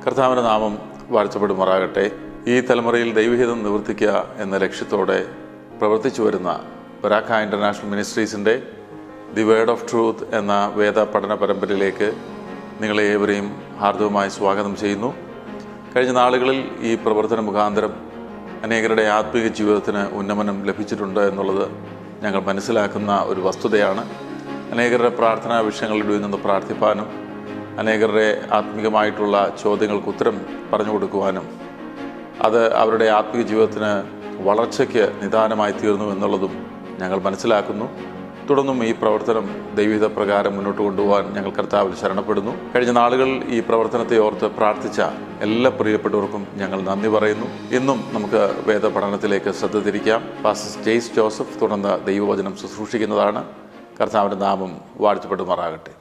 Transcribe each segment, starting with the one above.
കർത്താവിൻ്റെ നാമം വാഴ്ത്തപ്പെടുമാറാകട്ടെ. ഈ തലമുറയിൽ ദൈവഹിതം നിവർത്തിക്കുക എന്ന ലക്ഷ്യത്തോടെ പ്രവർത്തിച്ചു വരുന്ന ബരാക്ക ഇൻ്റർനാഷണൽ മിനിസ്ട്രീസിൻ്റെ ദി വേർഡ് ഓഫ് ട്രൂത്ത് എന്ന വേദ പഠന പരമ്പരയിലേക്ക് നിങ്ങളെ ഏവരെയും ഹാർദവമായി സ്വാഗതം ചെയ്യുന്നു. കഴിഞ്ഞ നാളുകളിൽ ഈ പ്രവർത്തന മുഖാന്തരം അനേകരുടെ ആത്മീയ ജീവിതത്തിന് ഉന്നമനം ലഭിച്ചിട്ടുണ്ട് എന്നുള്ളത് ഞങ്ങൾ മനസ്സിലാക്കുന്ന ഒരു വസ്തുതയാണ്. അനേകരുടെ പ്രാർത്ഥനാ വിഷയങ്ങളിൽ നിന്ന് പ്രാർത്ഥിപ്പാനും അനേകരുടെ ആത്മീയമായിട്ടുള്ള ചോദ്യങ്ങൾക്ക് ഉത്തരം പറഞ്ഞു കൊടുക്കുവാനും അത് അവരുടെ ആത്മീയ ജീവിതത്തിന് വളർച്ചയ്ക്ക് നിദാനമായി തീർന്നു എന്നുള്ളതും ഞങ്ങൾ മനസ്സിലാക്കുന്നു. തുടർന്നും ഈ പ്രവർത്തനം ദൈവഹിത പ്രകാരം മുന്നോട്ട് കൊണ്ടുപോകാൻ ഞങ്ങൾ കർത്താവിൽ ശരണപ്പെടുന്നു. കഴിഞ്ഞ നാളുകൾ ഈ പ്രവർത്തനത്തെ ഓർത്ത് പ്രാർത്ഥിച്ച എല്ലാ പ്രിയപ്പെട്ടവർക്കും ഞങ്ങൾ നന്ദി പറയുന്നു. ഇന്നും നമുക്ക് വേദ പഠനത്തിലേക്ക് ശ്രദ്ധ തിരിക്കാം. പാസ്റ്റർ ജെയ്സ് ജോസഫ് തുടർന്ന് ദൈവവചനം ശുശ്രൂഷിക്കുന്നതാണ്. കർത്താവിൻ്റെ നാമം വാഴ്ത്തപ്പെടുമാറാകട്ടെ.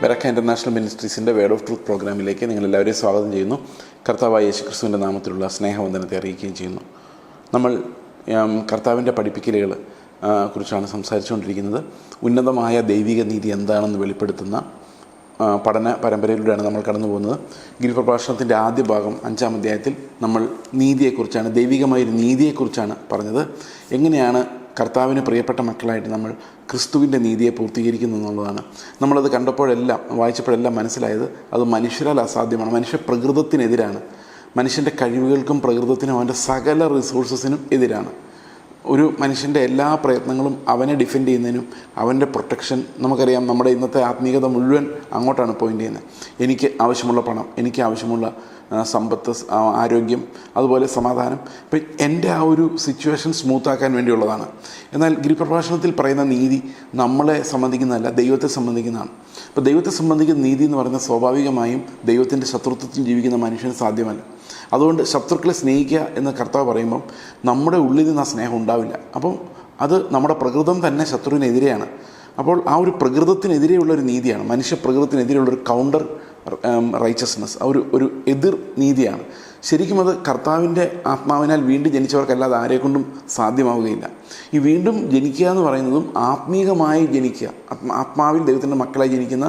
ബരാക്ക ഇൻ്റർനാഷണൽ മിനിസ്ട്രീസിൻ്റെ വേർഡ് ഓഫ് ട്രൂത്ത് പ്രോഗ്രാമിലേക്ക് നിങ്ങളെല്ലാവരെയും സ്വാഗതം ചെയ്യുന്നു. കർത്താവായ യേശുക്രിസ്തുവിൻ്റെ നാമത്തിലുള്ള സ്നേഹവന്ദനത്തെ അറിയിക്കുകയും ചെയ്യുന്നു. നമ്മൾ കർത്താവിൻ്റെ പഠിപ്പിക്കലുകൾ കുറിച്ചാണ് സംസാരിച്ചുകൊണ്ടിരിക്കുന്നത്. ഉന്നതമായ ദൈവിക നീതി എന്താണെന്ന് വെളിപ്പെടുത്തുന്ന പഠന പരമ്പരയിലൂടെയാണ് നമ്മൾ കടന്നു പോകുന്നത്. ഗിരിപ്രഭാഷണത്തിൻ്റെ ആദ്യ ഭാഗം 5-ാം അധ്യായത്തിൽ നമ്മൾ നീതിയെക്കുറിച്ചാണ്, ദൈവികമായൊരു നീതിയെക്കുറിച്ചാണ് പറഞ്ഞത്. എങ്ങനെയാണ് കർത്താവിന് പ്രിയപ്പെട്ട മക്കളായിട്ട് നമ്മൾ ക്രിസ്തുവിൻ്റെ നീതിയെ പൂർത്തീകരിക്കുന്നു എന്നുള്ളതാണ്. നമ്മളത് കണ്ടപ്പോഴെല്ലാം, വായിച്ചപ്പോഴെല്ലാം മനസ്സിലായത് അത് മനുഷ്യരാൽ അസാധ്യമാണ്. മനുഷ്യ പ്രകൃതത്തിനെതിരാണ്. മനുഷ്യൻ്റെ കഴിവുകൾക്കും പ്രകൃതത്തിനും അവൻ്റെ സകല റിസോഴ്സസിനും എതിരാണ്. ഒരു മനുഷ്യൻ്റെ എല്ലാ പ്രയത്നങ്ങളും അവനെ ഡിഫെൻഡ് ചെയ്യുന്നതിനും അവൻ്റെ പ്രൊട്ടക്ഷൻ, നമുക്കറിയാം നമ്മുടെ ഇന്നത്തെ ആത്മീയത മുഴുവൻ അങ്ങോട്ടാണ് പോയിൻ്റ് ചെയ്യുന്നത്. എനിക്ക് ആവശ്യമുള്ള പണം, എനിക്ക് ആവശ്യമുള്ള സമ്പത്ത്, ആരോഗ്യം, അതുപോലെ സമാധാനം, ഇപ്പം എൻ്റെ ആ ഒരു സിറ്റുവേഷൻ സ്മൂത്താക്കാൻ വേണ്ടിയുള്ളതാണ്. എന്നാൽ ഗിരിപ്രഭാഷണത്തിൽ പറയുന്ന നീതി നമ്മളെ സംബന്ധിക്കുന്നതല്ല, ദൈവത്തെ സംബന്ധിക്കുന്നതാണ്. അപ്പോൾ ദൈവത്തെ സംബന്ധിക്കുന്ന നീതി എന്ന് പറയുന്നത് സ്വാഭാവികമായും ദൈവത്തിൻ്റെ ശത്രുത്വത്തിൽ ജീവിക്കുന്ന മനുഷ്യന് സാധ്യമല്ല. അതുകൊണ്ട് ശത്രുക്കളെ സ്നേഹിക്കുക എന്ന് കർത്താവ് പറയുമ്പം നമ്മുടെ ഉള്ളിൽ നിന്ന് ആ സ്നേഹം ഉണ്ടാവില്ല. അപ്പം അത് നമ്മുടെ പ്രകൃതം തന്നെ ശത്രുവിനെതിരെയാണ്. അപ്പോൾ ആ ഒരു പ്രകൃതത്തിനെതിരെയുള്ളൊരു നീതിയാണ്, മനുഷ്യ പ്രകൃതത്തിനെതിരെയുള്ളൊരു കൗണ്ടർ റൈച്ചസ്നെസ്, ഒരു എതിർ നീതിയാണ്. ശരിക്കും അത് കർത്താവിൻ്റെ ആത്മാവിനാൽ വീണ്ടും ജനിച്ചവർക്കല്ലാതെ ആരെക്കൊണ്ടും സാധ്യമാവുകയില്ല. ഈ വീണ്ടും ജനിക്കുക എന്ന് പറയുന്നതും ആത്മീകമായി ജനിക്കുക, ആത്മാവിൽ ദൈവത്തിൻ്റെ മക്കളായി ജനിക്കുന്ന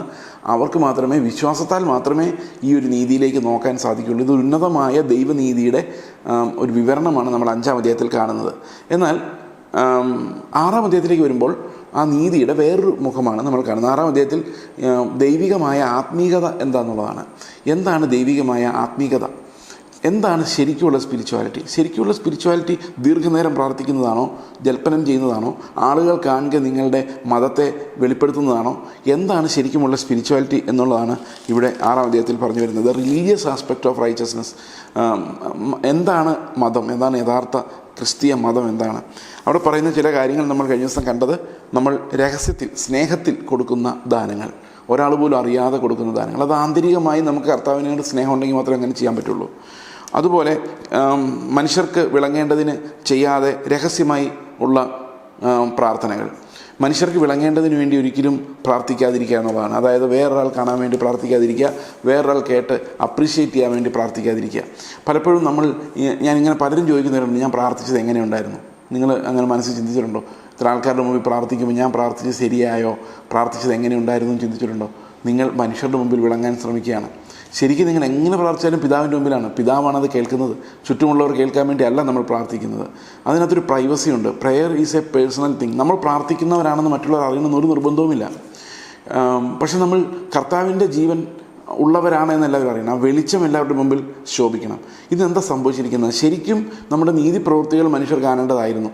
അവർക്ക് മാത്രമേ, വിശ്വാസത്താൽ മാത്രമേ ഈ ഒരു നീതിയിലേക്ക് നോക്കാൻ സാധിക്കുകയുള്ളൂ. ഇത് ഉന്നതമായ ദൈവനീതിയുടെ ഒരു വിവരണമാണ് നമ്മൾ 5-ാം അധ്യായത്തിൽ കാണുന്നത്. എന്നാൽ 6-ാം അധ്യായത്തിലേക്ക് വരുമ്പോൾ ആ നീതിയുടെ വേറൊരു മുഖമാണ് നമ്മൾ കാണുന്നത്. 6-ാം അധ്യായത്തിൽ ദൈവികമായ ആത്മീകത എന്താണെന്നുള്ളതാണ്. എന്താണ് ദൈവികമായ ആത്മീകത? എന്താണ് ശരിക്കുള്ള സ്പിരിച്വാലിറ്റി? ശരിക്കുള്ള സ്പിരിച്വാലിറ്റി ദീർഘനേരം പ്രാർത്ഥിക്കുന്നതാണോ? ജൽപ്പനം ചെയ്യുന്നതാണോ? ആളുകൾ കാണുക നിങ്ങളുടെ മതത്തെ വെളിപ്പെടുത്തുന്നതാണോ? എന്താണ് ശരിക്കുമുള്ള സ്പിരിച്വാലിറ്റി എന്നുള്ളതാണ് ഇവിടെ 6-ാം അധ്യായത്തിൽ പറഞ്ഞു വരുന്നത്. Religious aspect of righteousness. എന്താണ് മതം? എന്താണ് യഥാർത്ഥ ക്രിസ്തീയ മതം? എന്താണ് അവിടെ പറയുന്ന ചില കാര്യങ്ങൾ നമ്മൾ കഴിഞ്ഞ ദിവസം കണ്ടത്. നമ്മൾ രഹസ്യത്തിൽ, സ്നേഹത്തിൽ കൊടുക്കുന്ന ദാനങ്ങൾ, ഒരാൾ പോലും അറിയാതെ കൊടുക്കുന്ന ദാനങ്ങൾ, അത് ആന്തരികമായി നമുക്ക് കർത്താവിനോട് സ്നേഹം ഉണ്ടെങ്കിൽ മാത്രമേ അങ്ങനെ ചെയ്യാൻ പറ്റുള്ളൂ. അതുപോലെ മനുഷ്യർക്ക് വിളങ്ങേണ്ടതിന് ചെയ്യാതെ രഹസ്യമായി ഉള്ള പ്രാർത്ഥനകൾ, മനുഷ്യർക്ക് വിളങ്ങേണ്ടതിന് വേണ്ടി ഒരിക്കലും പ്രാർത്ഥിക്കാതിരിക്കുക എന്നുള്ളതാണ്. അതായത് വേറൊരാൾ കാണാൻ വേണ്ടി പ്രാർത്ഥിക്കാതിരിക്കുക, വേറൊരാൾ കേട്ട് അപ്രീഷിയേറ്റ് ചെയ്യാൻ വേണ്ടി പ്രാർത്ഥിക്കാതിരിക്കുക. പലപ്പോഴും ഞാനിങ്ങനെ പലരും ചോദിക്കുന്നവരുണ്ട്, ഞാൻ പ്രാർത്ഥിച്ചത് എങ്ങനെയുണ്ടായിരുന്നു? നിങ്ങൾ അങ്ങനെ മനസ്സിൽ ചിന്തിച്ചിട്ടുണ്ടോ? ഇത്ര ആൾക്കാരുടെ മുമ്പിൽ പ്രാർത്ഥിക്കുമ്പോൾ ഞാൻ പ്രാർത്ഥിച്ചത് ശരിയായോ, പ്രാർത്ഥിച്ചത് എങ്ങനെയുണ്ടായിരുന്നു എന്ന് ചിന്തിച്ചിട്ടുണ്ടോ? നിങ്ങൾ മനുഷ്യരുടെ മുമ്പിൽ വിളങ്ങാൻ ശ്രമിക്കുകയാണ്. ശരിക്കും നിങ്ങൾ എങ്ങനെ പ്രാർത്ഥിച്ചാലും പിതാവിൻ്റെ മുമ്പിലാണ്, പിതാവാണത് കേൾക്കുന്നത്. ചുറ്റുമുള്ളവർ കേൾക്കാൻ വേണ്ടി അല്ല നമ്മൾ പ്രാർത്ഥിക്കുന്നത്. അതിനകത്തൊരു പ്രൈവസി ഉണ്ട്. Prayer is A personal thing. നമ്മൾ പ്രാർത്ഥിക്കുന്നവരാണെന്ന് മറ്റുള്ളവർ അറിയണമെന്ന് ഒരു നിർബന്ധവുമില്ല. പക്ഷെ നമ്മൾ കർത്താവിൻ്റെ ജീവൻ ഉള്ളവരാണ് എന്നെല്ലാവരും അറിയണം. ആ വെളിച്ചം എല്ലാവരുടെ മുമ്പിൽ ശോഭിക്കണം. ഇതെന്താ സംഭവിച്ചിരിക്കുന്നത്? ശരിക്കും നമ്മുടെ നീതി പ്രവൃത്തികൾ മനുഷ്യർ കാണേണ്ടതായിരുന്നു.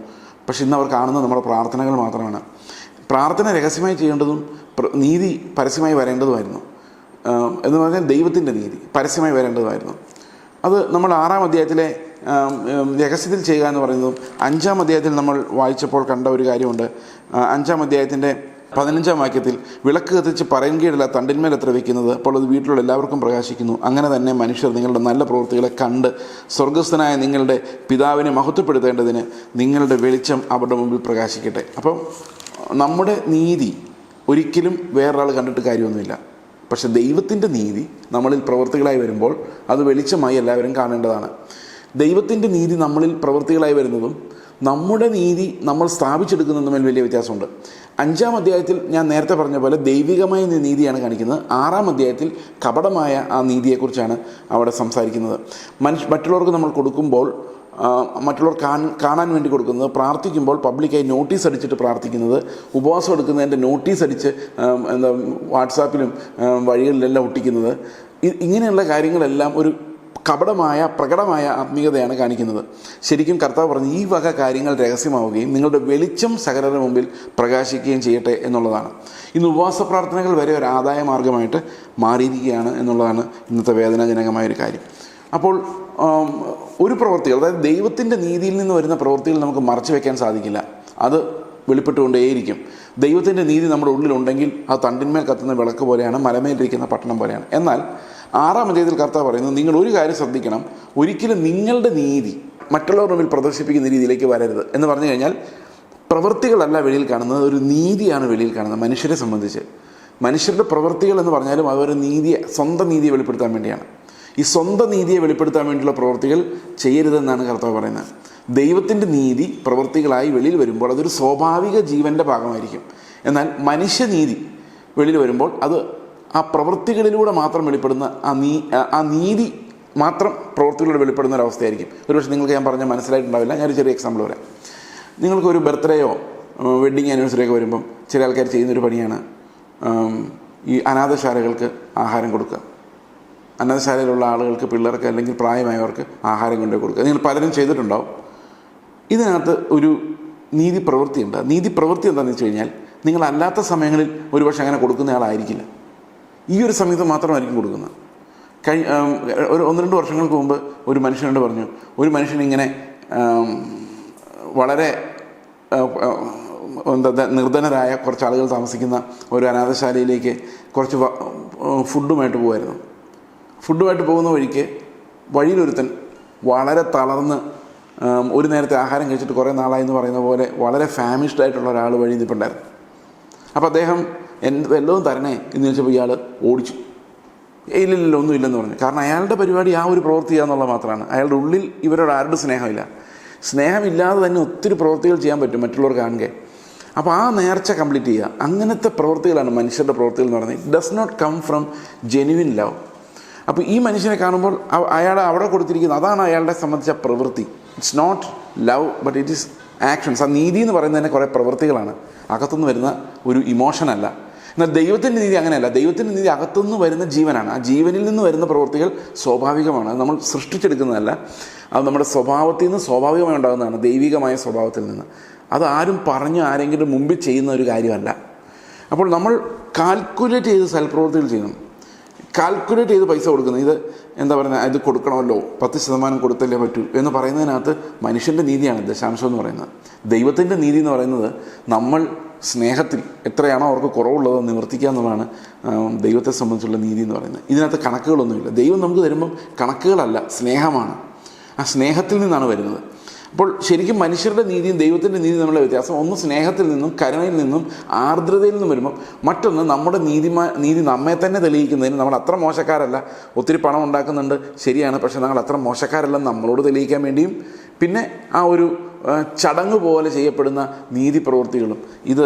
പക്ഷെ ഇന്ന് അവർ കാണുന്നത് നമ്മുടെ പ്രാർത്ഥനകൾ മാത്രമാണ്. പ്രാർത്ഥന രഹസ്യമായി ചെയ്യേണ്ടതും നീതി പരസ്യമായി വരേണ്ടതുമായിരുന്നു. എന്ന് പറഞ്ഞാൽ ദൈവത്തിൻ്റെ നീതി പരസ്യമായി വരേണ്ടതുമായിരുന്നു. അത് നമ്മൾ 6-ാം അധ്യായത്തിലെ രഹസ്യത്തിൽ ചെയ്യുക എന്ന് പറയുന്നതും 5-ാം അധ്യായത്തിൽ നമ്മൾ വായിച്ചപ്പോൾ കണ്ട ഒരു കാര്യമുണ്ട്. 5-ാം അധ്യായത്തിൻ്റെ 15-ാം വാക്യത്തിൽ വിളക്ക് കത്തിച്ച് പറയൻകീഴല്ല തണ്ടിന്മേൽ എത്ര വയ്ക്കുന്നത്, അപ്പോൾ അത് വീട്ടിലുള്ള എല്ലാവർക്കും പ്രകാശിക്കുന്നു. അങ്ങനെ തന്നെ മനുഷ്യർ നിങ്ങളുടെ നല്ല പ്രവൃത്തികളെ കണ്ട് സ്വർഗസ്ഥനായ നിങ്ങളുടെ പിതാവിനെ മഹത്വപ്പെടുത്തേണ്ടതിന് നിങ്ങളുടെ വെളിച്ചം അവരുടെ മുമ്പിൽ പ്രകാശിക്കട്ടെ. അപ്പം നമ്മുടെ നീതി ഒരിക്കലും വേറൊരാൾ കണ്ടിട്ട് കാര്യമൊന്നുമില്ല. പക്ഷെ ദൈവത്തിൻ്റെ നീതി നമ്മളിൽ പ്രവൃത്തികളായി വരുമ്പോൾ അത് വെളിച്ചമായി എല്ലാവരും കാണേണ്ടതാണ്. ദൈവത്തിൻ്റെ നീതി നമ്മളിൽ പ്രവൃത്തികളായി വരുന്നതും നമ്മുടെ നീതി നമ്മൾ സ്ഥാപിച്ചെടുക്കുന്നത് തമ്മിൽ വലിയ വ്യത്യാസമുണ്ട്. 5-ാം അധ്യായത്തിൽ ഞാൻ നേരത്തെ പറഞ്ഞ പോലെ ദൈവികമായ നീതിയാണ് കാണിക്കുന്നത്. 6-ാം അധ്യായത്തിൽ കപടമായ ആ നീതിയെക്കുറിച്ചാണ് അവിടെ സംസാരിക്കുന്നത്. മറ്റുള്ളവർക്ക് നമ്മൾ കൊടുക്കുമ്പോൾ, മറ്റുള്ളവർ കാണാൻ വേണ്ടി കൊടുക്കുന്നത്, പ്രാർത്ഥിക്കുമ്പോൾ പബ്ലിക്കായി നോട്ടീസ് അടിച്ചിട്ട് പ്രാർത്ഥിക്കുന്നത്, ഉപവാസം എടുക്കുന്നതിൻ്റെ നോട്ടീസ് അടിച്ച് വാട്സാപ്പിലും വഴികളിലെല്ലാം ഒട്ടിക്കുന്നത്, ഇങ്ങനെയുള്ള കാര്യങ്ങളെല്ലാം ഒരു കപടമായ പ്രകടമായ ആത്മീയതയാണ് കാണിക്കുന്നത്. ശരിക്കും കർത്താവ് പറഞ്ഞു, ഈ വക കാര്യങ്ങൾ രഹസ്യമാവുകയും നിങ്ങളുടെ വെളിച്ചം സകലരുടെ മുമ്പിൽ പ്രകാശിക്കുകയും ചെയ്യട്ടെ എന്നുള്ളതാണ്. ഇന്ന് ഉപവാസ പ്രാർത്ഥനകൾ വരെ ഒരു ആദായ മാർഗമായിട്ട് മാറിയിരിക്കുകയാണ് എന്നുള്ളതാണ് ഇന്നത്തെ വേദനാജനകമായൊരു കാര്യം. അപ്പോൾ ഒരു പ്രവൃത്തികൾ, അതായത് ദൈവത്തിൻ്റെ നീതിയിൽ നിന്ന് വരുന്ന പ്രവൃത്തികൾ നമുക്ക് മറച്ചു വയ്ക്കാൻ സാധിക്കില്ല. അത് വെളിപ്പെട്ടുകൊണ്ടേയിരിക്കും. ദൈവത്തിൻ്റെ നീതി നമ്മുടെ ഉള്ളിലുണ്ടെങ്കിൽ അത് തണ്ടിന്മേൽ കത്തുന്ന വിളക്ക് പോലെയാണ്, മലമേലിരിക്കുന്ന പട്ടണം പോലെയാണ്. എന്നാൽ 6-ാം അധ്യായത്തിൽ കർത്താവ് പറയുന്നത്, നിങ്ങൾ ഒരു കാര്യം ശ്രദ്ധിക്കണം, ഒരിക്കലും നിങ്ങളുടെ നീതി മറ്റുള്ളവരുടെ മുമ്പിൽ പ്രദർശിപ്പിക്കുന്ന രീതിയിലേക്ക് വരരുത് എന്ന് പറഞ്ഞു കഴിഞ്ഞാൽ, പ്രവൃത്തികളല്ല വെളിയിൽ കാണുന്നത്, ഒരു നീതിയാണ് വെളിയിൽ കാണുന്നത്. മനുഷ്യരെ സംബന്ധിച്ച് മനുഷ്യരുടെ പ്രവൃത്തികൾ എന്ന് പറഞ്ഞാലും അതൊരു നീതിയെ, സ്വന്തം നീതിയെ വെളിപ്പെടുത്താൻ വേണ്ടിയാണ്. ഈ സ്വന്തം നീതിയെ വെളിപ്പെടുത്താൻ വേണ്ടിയുള്ള പ്രവൃത്തികൾ ചെയ്യരുതെന്നാണ് കർത്താവ് പറയുന്നത്. ദൈവത്തിൻ്റെ നീതി പ്രവൃത്തികളായി വെളിയിൽ വരുമ്പോൾ അതൊരു സ്വാഭാവിക ജീവൻ്റെ ഭാഗമായിരിക്കും. എന്നാൽ മനുഷ്യനീതി വെളിയിൽ വരുമ്പോൾ അത് ആ പ്രവൃത്തികളിലൂടെ മാത്രം വെളിപ്പെടുന്ന ആ നീതി മാത്രം പ്രവൃത്തികളിലൂടെ വെളിപ്പെടുന്ന ഒരവസ്ഥയായിരിക്കും. ഒരുപക്ഷെ നിങ്ങൾക്ക് ഞാൻ പറഞ്ഞാൽ മനസ്സിലായിട്ടുണ്ടാവില്ല. ഞാനൊരു ചെറിയ എക്സാമ്പിൾ പറയാം. നിങ്ങൾക്കൊരു ബർത്ത്ഡേയോ വെഡ്ഡിങ് ആനിവേഴ്സറി ഒക്കെ വരുമ്പം ചില ആൾക്കാർ ചെയ്യുന്നൊരു പണിയാണ് ഈ അനാഥശാലകൾക്ക് ആഹാരം കൊടുക്കുക. അനാഥശാലയിലുള്ള ആളുകൾക്ക്, പിള്ളേർക്ക് അല്ലെങ്കിൽ പ്രായമായവർക്ക് ആഹാരം കൊണ്ടുപോയി കൊടുക്കുക. നിങ്ങൾ പലരും ചെയ്തിട്ടുണ്ടാവും. ഇതിനകത്ത് ഒരു നീതി പ്രവൃത്തിയുണ്ട്. നീതി പ്രവൃത്തി എന്താണെന്ന് വെച്ച് കഴിഞ്ഞാൽ, നിങ്ങളല്ലാത്ത സമയങ്ങളിൽ ഒരുപക്ഷെ അങ്ങനെ കൊടുക്കുന്ന ആളായിരിക്കില്ല. ഈ ഒരു സമയത്ത് മാത്രമായിരിക്കും കൊടുക്കുന്നത്. ഒരു 1-2 വർഷങ്ങൾക്ക് മുമ്പ് ഒരു മനുഷ്യനോട് പറഞ്ഞു, ഒരു മനുഷ്യനിങ്ങനെ വളരെ നിർധനരായ കുറച്ച് ആളുകൾ താമസിക്കുന്ന ഒരു അനാഥശാലയിലേക്ക് കുറച്ച് ഫുഡുമായിട്ട് പോകുമായിരുന്നു. ഫുഡുമായിട്ട് പോകുന്ന വഴിക്ക് വഴിയിലൊരുത്തൻ വളരെ തളർന്ന് ഒരു നേരത്തെ ആഹാരം കഴിച്ചിട്ട് കുറേ നാളായി എന്ന് പറയുന്ന പോലെ വളരെ ഫാമിഷ്ഡ് ആയിട്ടുള്ള ഒരാൾ വഴി നിൽപ്പുണ്ടായിരുന്നു. അപ്പോൾ അദ്ദേഹം വല്ലതും തരണേ എന്ന് ചോദിച്ചപ്പോൾ ഇയാൾ ഓടിച്ചു. ഇല്ലില്ല, ഒന്നുമില്ലെന്ന് പറഞ്ഞു. കാരണം അയാളുടെ പരിപാടി ആ ഒരു പ്രവൃത്തി ചെയ്യുക എന്നുള്ളത് മാത്രമാണ്. അയാളുടെ ഉള്ളിൽ ഇവരോട് ആരുടെ സ്നേഹമില്ല. സ്നേഹമില്ലാതെ തന്നെ ഒത്തിരി പ്രവൃത്തികൾ ചെയ്യാൻ പറ്റും മറ്റുള്ളവർ കാണുക. അപ്പോൾ ആ നേർച്ച കംപ്ലീറ്റ് ചെയ്യുക, അങ്ങനത്തെ പ്രവൃത്തികളാണ് മനുഷ്യരുടെ പ്രവൃത്തികൾ എന്ന് പറയുന്നത്. It does not come from genuine love. അപ്പോൾ ഈ മനുഷ്യനെ കാണുമ്പോൾ അയാൾ അവിടെ കൊടുത്തിരിക്കുന്നത് അതാണ് അയാളുടെ സംബന്ധിച്ച പ്രവൃത്തി. It's not love but it is actions. ആ നീതി എന്ന് പറയുന്നത് തന്നെ കുറേ പ്രവൃത്തികളാണ്, അകത്തുനിന്ന് വരുന്ന ഒരു ഇമോഷനല്ല. എന്നാൽ ദൈവത്തിൻ്റെ നീതി അങ്ങനെയല്ല. ദൈവത്തിൻ്റെ നീതി അകത്തുനിന്ന് വരുന്ന ജീവനാണ്. ആ ജീവനിൽ നിന്ന് വരുന്ന പ്രവൃത്തികൾ സ്വാഭാവികമാണ്. അത് നമ്മൾ സൃഷ്ടിച്ചെടുക്കുന്നതല്ല. അത് നമ്മുടെ സ്വഭാവത്തിൽ നിന്ന് സ്വാഭാവികമായി ഉണ്ടാകുന്നതാണ്, ദൈവികമായ സ്വഭാവത്തിൽ നിന്ന്. അത് ആരും പറഞ്ഞ് ആരെങ്കിലും മുമ്പിൽ ചെയ്യുന്ന ഒരു കാര്യമല്ല. അപ്പോൾ നമ്മൾ കാൽക്കുലേറ്റ് ചെയ്ത് സൽപ്രവൃത്തികൾ ചെയ്യണം. കാൽക്കുലേറ്റ് ചെയ്ത് പൈസ കൊടുക്കുന്നത്, ഇത് എന്താ പറയുക, ഇത് കൊടുക്കണമല്ലോ, 10% കൊടുത്തല്ലേ പറ്റൂ എന്ന് പറയുന്നതിനകത്ത് മനുഷ്യൻ്റെ നീതിയാണ് ദശാംശം എന്ന് പറയുന്നത്. ദൈവത്തിൻ്റെ നീതി എന്ന് പറയുന്നത് നമ്മൾ സ്നേഹത്തിൽ എത്രയാണോ അവർക്ക് കുറവുള്ളത് നിവർത്തിക്കുക എന്നുള്ളതാണ് ദൈവത്തെ സംബന്ധിച്ചുള്ള നീതി എന്ന് പറയുന്നത്. ഇതിനകത്ത് കണക്കുകളൊന്നുമില്ല. ദൈവം നമുക്ക് തരുമ്പം കണക്കുകളല്ല, സ്നേഹമാണ്. ആ സ്നേഹത്തിൽ നിന്നാണ് വരുന്നത്. അപ്പോൾ ശരിക്കും മനുഷ്യരുടെ നീതിയും ദൈവത്തിൻ്റെ നീതിയും തമ്മിലുള്ള വ്യത്യാസം, ഒന്ന് സ്നേഹത്തിൽ നിന്നും കരുണയിൽ നിന്നും ആർദ്രതയിൽ നിന്നും വരുമ്പം, മറ്റൊന്ന് നമ്മുടെ നീതി നമ്മെ തന്നെ തെളിയിക്കുന്നതിന് നമ്മൾ അത്ര മോശക്കാരല്ല, ഒത്തിരി പണം ഉണ്ടാക്കുന്നുണ്ട് ശരിയാണ്, പക്ഷേ ഞങ്ങൾ അത്ര മോശക്കാരല്ലെന്ന് നമ്മളോട് തെളിയിക്കാൻ വേണ്ടിയും, പിന്നെ ആ ഒരു ചടങ്ങ് പോലെ ചെയ്യപ്പെടുന്ന നീതി പ്രവൃത്തികളും ഇത്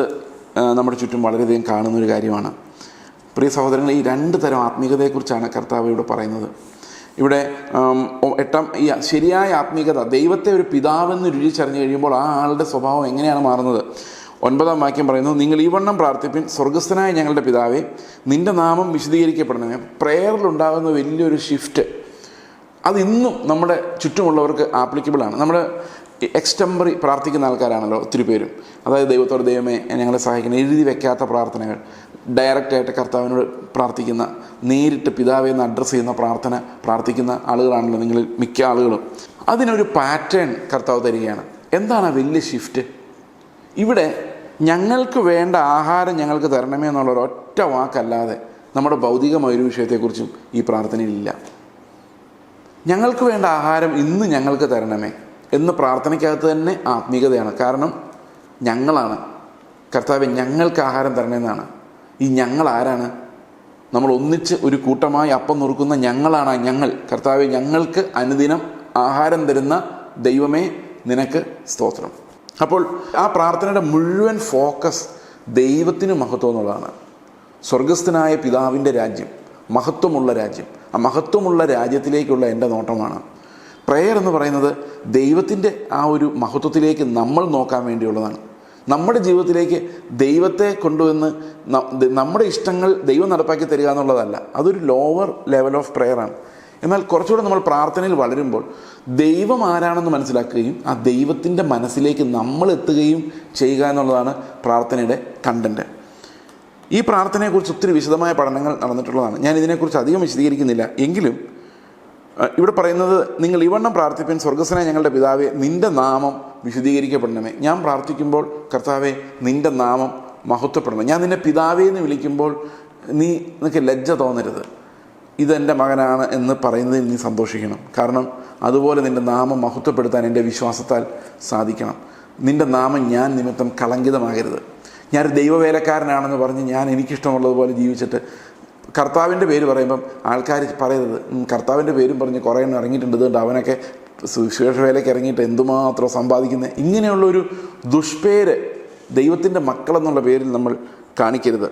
നമ്മുടെ ചുറ്റും വളരെയധികം കാണുന്നൊരു കാര്യമാണ്. പ്രിയ സഹോദരങ്ങളെ, ഈ 2 തരം ആത്മീയതയെക്കുറിച്ചാണ് കർത്താവ് ഇവിടെ പറയുന്നത്. ഇവിടെ ഈ ശരിയായ ആത്മീയത, ദൈവത്തെ ഒരു പിതാവെന്ന് രുചിച്ചറിഞ്ഞു കഴിയുമ്പോൾ ആ ആളുടെ സ്വഭാവം എങ്ങനെയാണ് മാറുന്നത്? 9-ാം വാക്യം പറയുന്നു, നിങ്ങൾ ഈ വണ്ണം പ്രാർത്ഥിപ്പിൻ, സ്വർഗസ്ഥനായ ഞങ്ങളുടെ പിതാവേ, നിൻ്റെ നാമം വിശദീകരിക്കപ്പെടണമേ. പ്രേയറിലുണ്ടാകുന്ന വലിയൊരു ഷിഫ്റ്റ് അത് ഇന്നും നമ്മുടെ ചുറ്റുമുള്ളവർക്ക് ആപ്ലിക്കബിളാണ്. നമ്മൾ എക്സ്റ്റംബറി പ്രാർത്ഥിക്കുന്ന ആൾക്കാരാണല്ലോ ഒത്തിരി പേരും. അതായത് ദൈവത്തോട്, ദൈവമേ ഞങ്ങളെ സഹായിക്കണം, എഴുതി വെക്കാത്ത പ്രാർത്ഥനകൾ, ഡയറക്റ്റായിട്ട് കർത്താവിനോട് പ്രാർത്ഥിക്കുന്ന, നേരിട്ട് പിതാവെ എന്ന് അഡ്രസ്സ് ചെയ്യുന്ന പ്രാർത്ഥിക്കുന്ന ആളുകളാണല്ലോ നിങ്ങളിൽ മിക്ക ആളുകളും. അതിനൊരു പാറ്റേൺ കർത്താവ് തരികയാണ്. എന്താണ് ആ വലിയ ഷിഫ്റ്റ്? ഇവിടെ ഞങ്ങൾക്ക് വേണ്ട ആഹാരം ഞങ്ങൾക്ക് തരണമേ എന്നുള്ള ഒരൊറ്റ വാക്കല്ലാതെ നമ്മുടെ ഭൗതികമായൊരു വിഷയത്തെക്കുറിച്ചും ഈ പ്രാർത്ഥനയിലില്ല. ഞങ്ങൾക്ക് വേണ്ട ആഹാരം ഇന്ന് ഞങ്ങൾക്ക് തരണമേ എന്ന് പ്രാർത്ഥനയ്ക്കകത്ത് തന്നെ ആത്മീയതയാണ്. കാരണം ഞങ്ങളാണ് കർത്താവെ ഞങ്ങൾക്ക് ആഹാരം തരണമെന്നാണ്. ഈ ഞങ്ങൾ ആരാണ്? നമ്മൾ ഒന്നിച്ച് ഒരു കൂട്ടമായി അപ്പം നുറുക്കുന്ന ഞങ്ങളാണ്. ഞങ്ങൾ കർത്താവെ ഞങ്ങൾക്ക് അനുദിനം ആഹാരം തരുന്ന ദൈവമേ നിനക്ക് സ്തോത്രം. അപ്പോൾ ആ പ്രാർത്ഥനയുടെ മുഴുവൻ ഫോക്കസ് ദൈവത്തിന് മഹത്വം എന്നുള്ളതാണ്. സ്വർഗസ്ഥനായ പിതാവിൻ്റെ രാജ്യം, മഹത്വമുള്ള രാജ്യം, ആ മഹത്വമുള്ള രാജ്യത്തിലേക്കുള്ള എൻ്റെ നോട്ടമാണ്. പ്രേയർ എന്ന് പറയുന്നത് ദൈവത്തിൻ്റെ ആ ഒരു മഹത്വത്തിലേക്ക് നമ്മൾ നോക്കാൻ വേണ്ടിയുള്ളതാണ്. നമ്മുടെ ജീവിതത്തിലേക്ക് ദൈവത്തെ കൊണ്ടുവന്ന് നമ്മുടെ ഇഷ്ടങ്ങൾ ദൈവം നടപ്പാക്കി തരിക എന്നുള്ളതല്ല. അതൊരു ലോവർ ലെവൽ ഓഫ് പ്രെയറാണ്. എന്നാൽ കുറച്ചുകൂടെ നമ്മൾ പ്രാർത്ഥനയിൽ വളരുമ്പോൾ ദൈവം ആരാണെന്ന് മനസ്സിലാക്കുകയും ആ ദൈവത്തിൻ്റെ മനസ്സിലേക്ക് നമ്മൾ എത്തുകയും ചെയ്യുക എന്നുള്ളതാണ് പ്രാർത്ഥനയുടെ കണ്ടൻറ്റ്. ഈ പ്രാർത്ഥനയെക്കുറിച്ച് ഒത്തിരി വിശദമായ പഠനങ്ങൾ നടന്നിട്ടുള്ളതാണ്. ഞാൻ ഇതിനെക്കുറിച്ച് അധികം വിശദീകരിക്കുന്നില്ല. എങ്കിലും ഇവിടെ പറയുന്നത്, നിങ്ങൾ ഇവണ്ണം പ്രാർത്ഥിപ്പിൻ, സ്വർഗസ്ഥനായ ഞങ്ങളുടെ പിതാവേ, നിൻ്റെ നാമം വിശുദ്ധീകരിക്കപ്പെടണമേ. ഞാൻ പ്രാർത്ഥിക്കുമ്പോൾ കർത്താവേ, നിൻ്റെ നാമം മഹത്വപ്പെടണം. ഞാൻ നിന്നെ പിതാവേ എന്ന് വിളിക്കുമ്പോൾ നിനക്ക് ലജ്ജ തോന്നരുത്. ഇതെൻ്റെ മകനാണ് എന്ന് പറയുന്നതിൽ നീ സന്തോഷിക്കണം. കാരണം അതുപോലെ നിൻ്റെ നാമം മഹത്വപ്പെടുത്താൻ എൻ്റെ വിശ്വാസത്താൽ സാധിക്കണം. നിൻ്റെ നാമം ഞാൻ നിമിത്തം കളങ്കിതമാകരുത്. ഞാനൊരു ദൈവവേലക്കാരനാണെന്ന് പറഞ്ഞ് ഞാൻ എനിക്കിഷ്ടമുള്ളതുപോലെ ജീവിച്ചിട്ട് കർത്താവിൻ്റെ പേര് പറയുമ്പം ആൾക്കാർ പറയരുത്, കർത്താവിൻ്റെ പേരും പറഞ്ഞ് കുറേ എണ്ണം ഇറങ്ങിയിട്ടുണ്ട്, ഇതുകൊണ്ട് അവനൊക്കെ സുവിശേഷ വേലയ്ക്ക് ഇറങ്ങിയിട്ട് എന്തുമാത്രം സമ്പാദിക്കുന്നത്. ഇങ്ങനെയുള്ളൊരു ദുഷ്പേര് ദൈവത്തിൻ്റെ മക്കളെന്നുള്ള പേരിൽ നമ്മൾ കാണിക്കരുത്.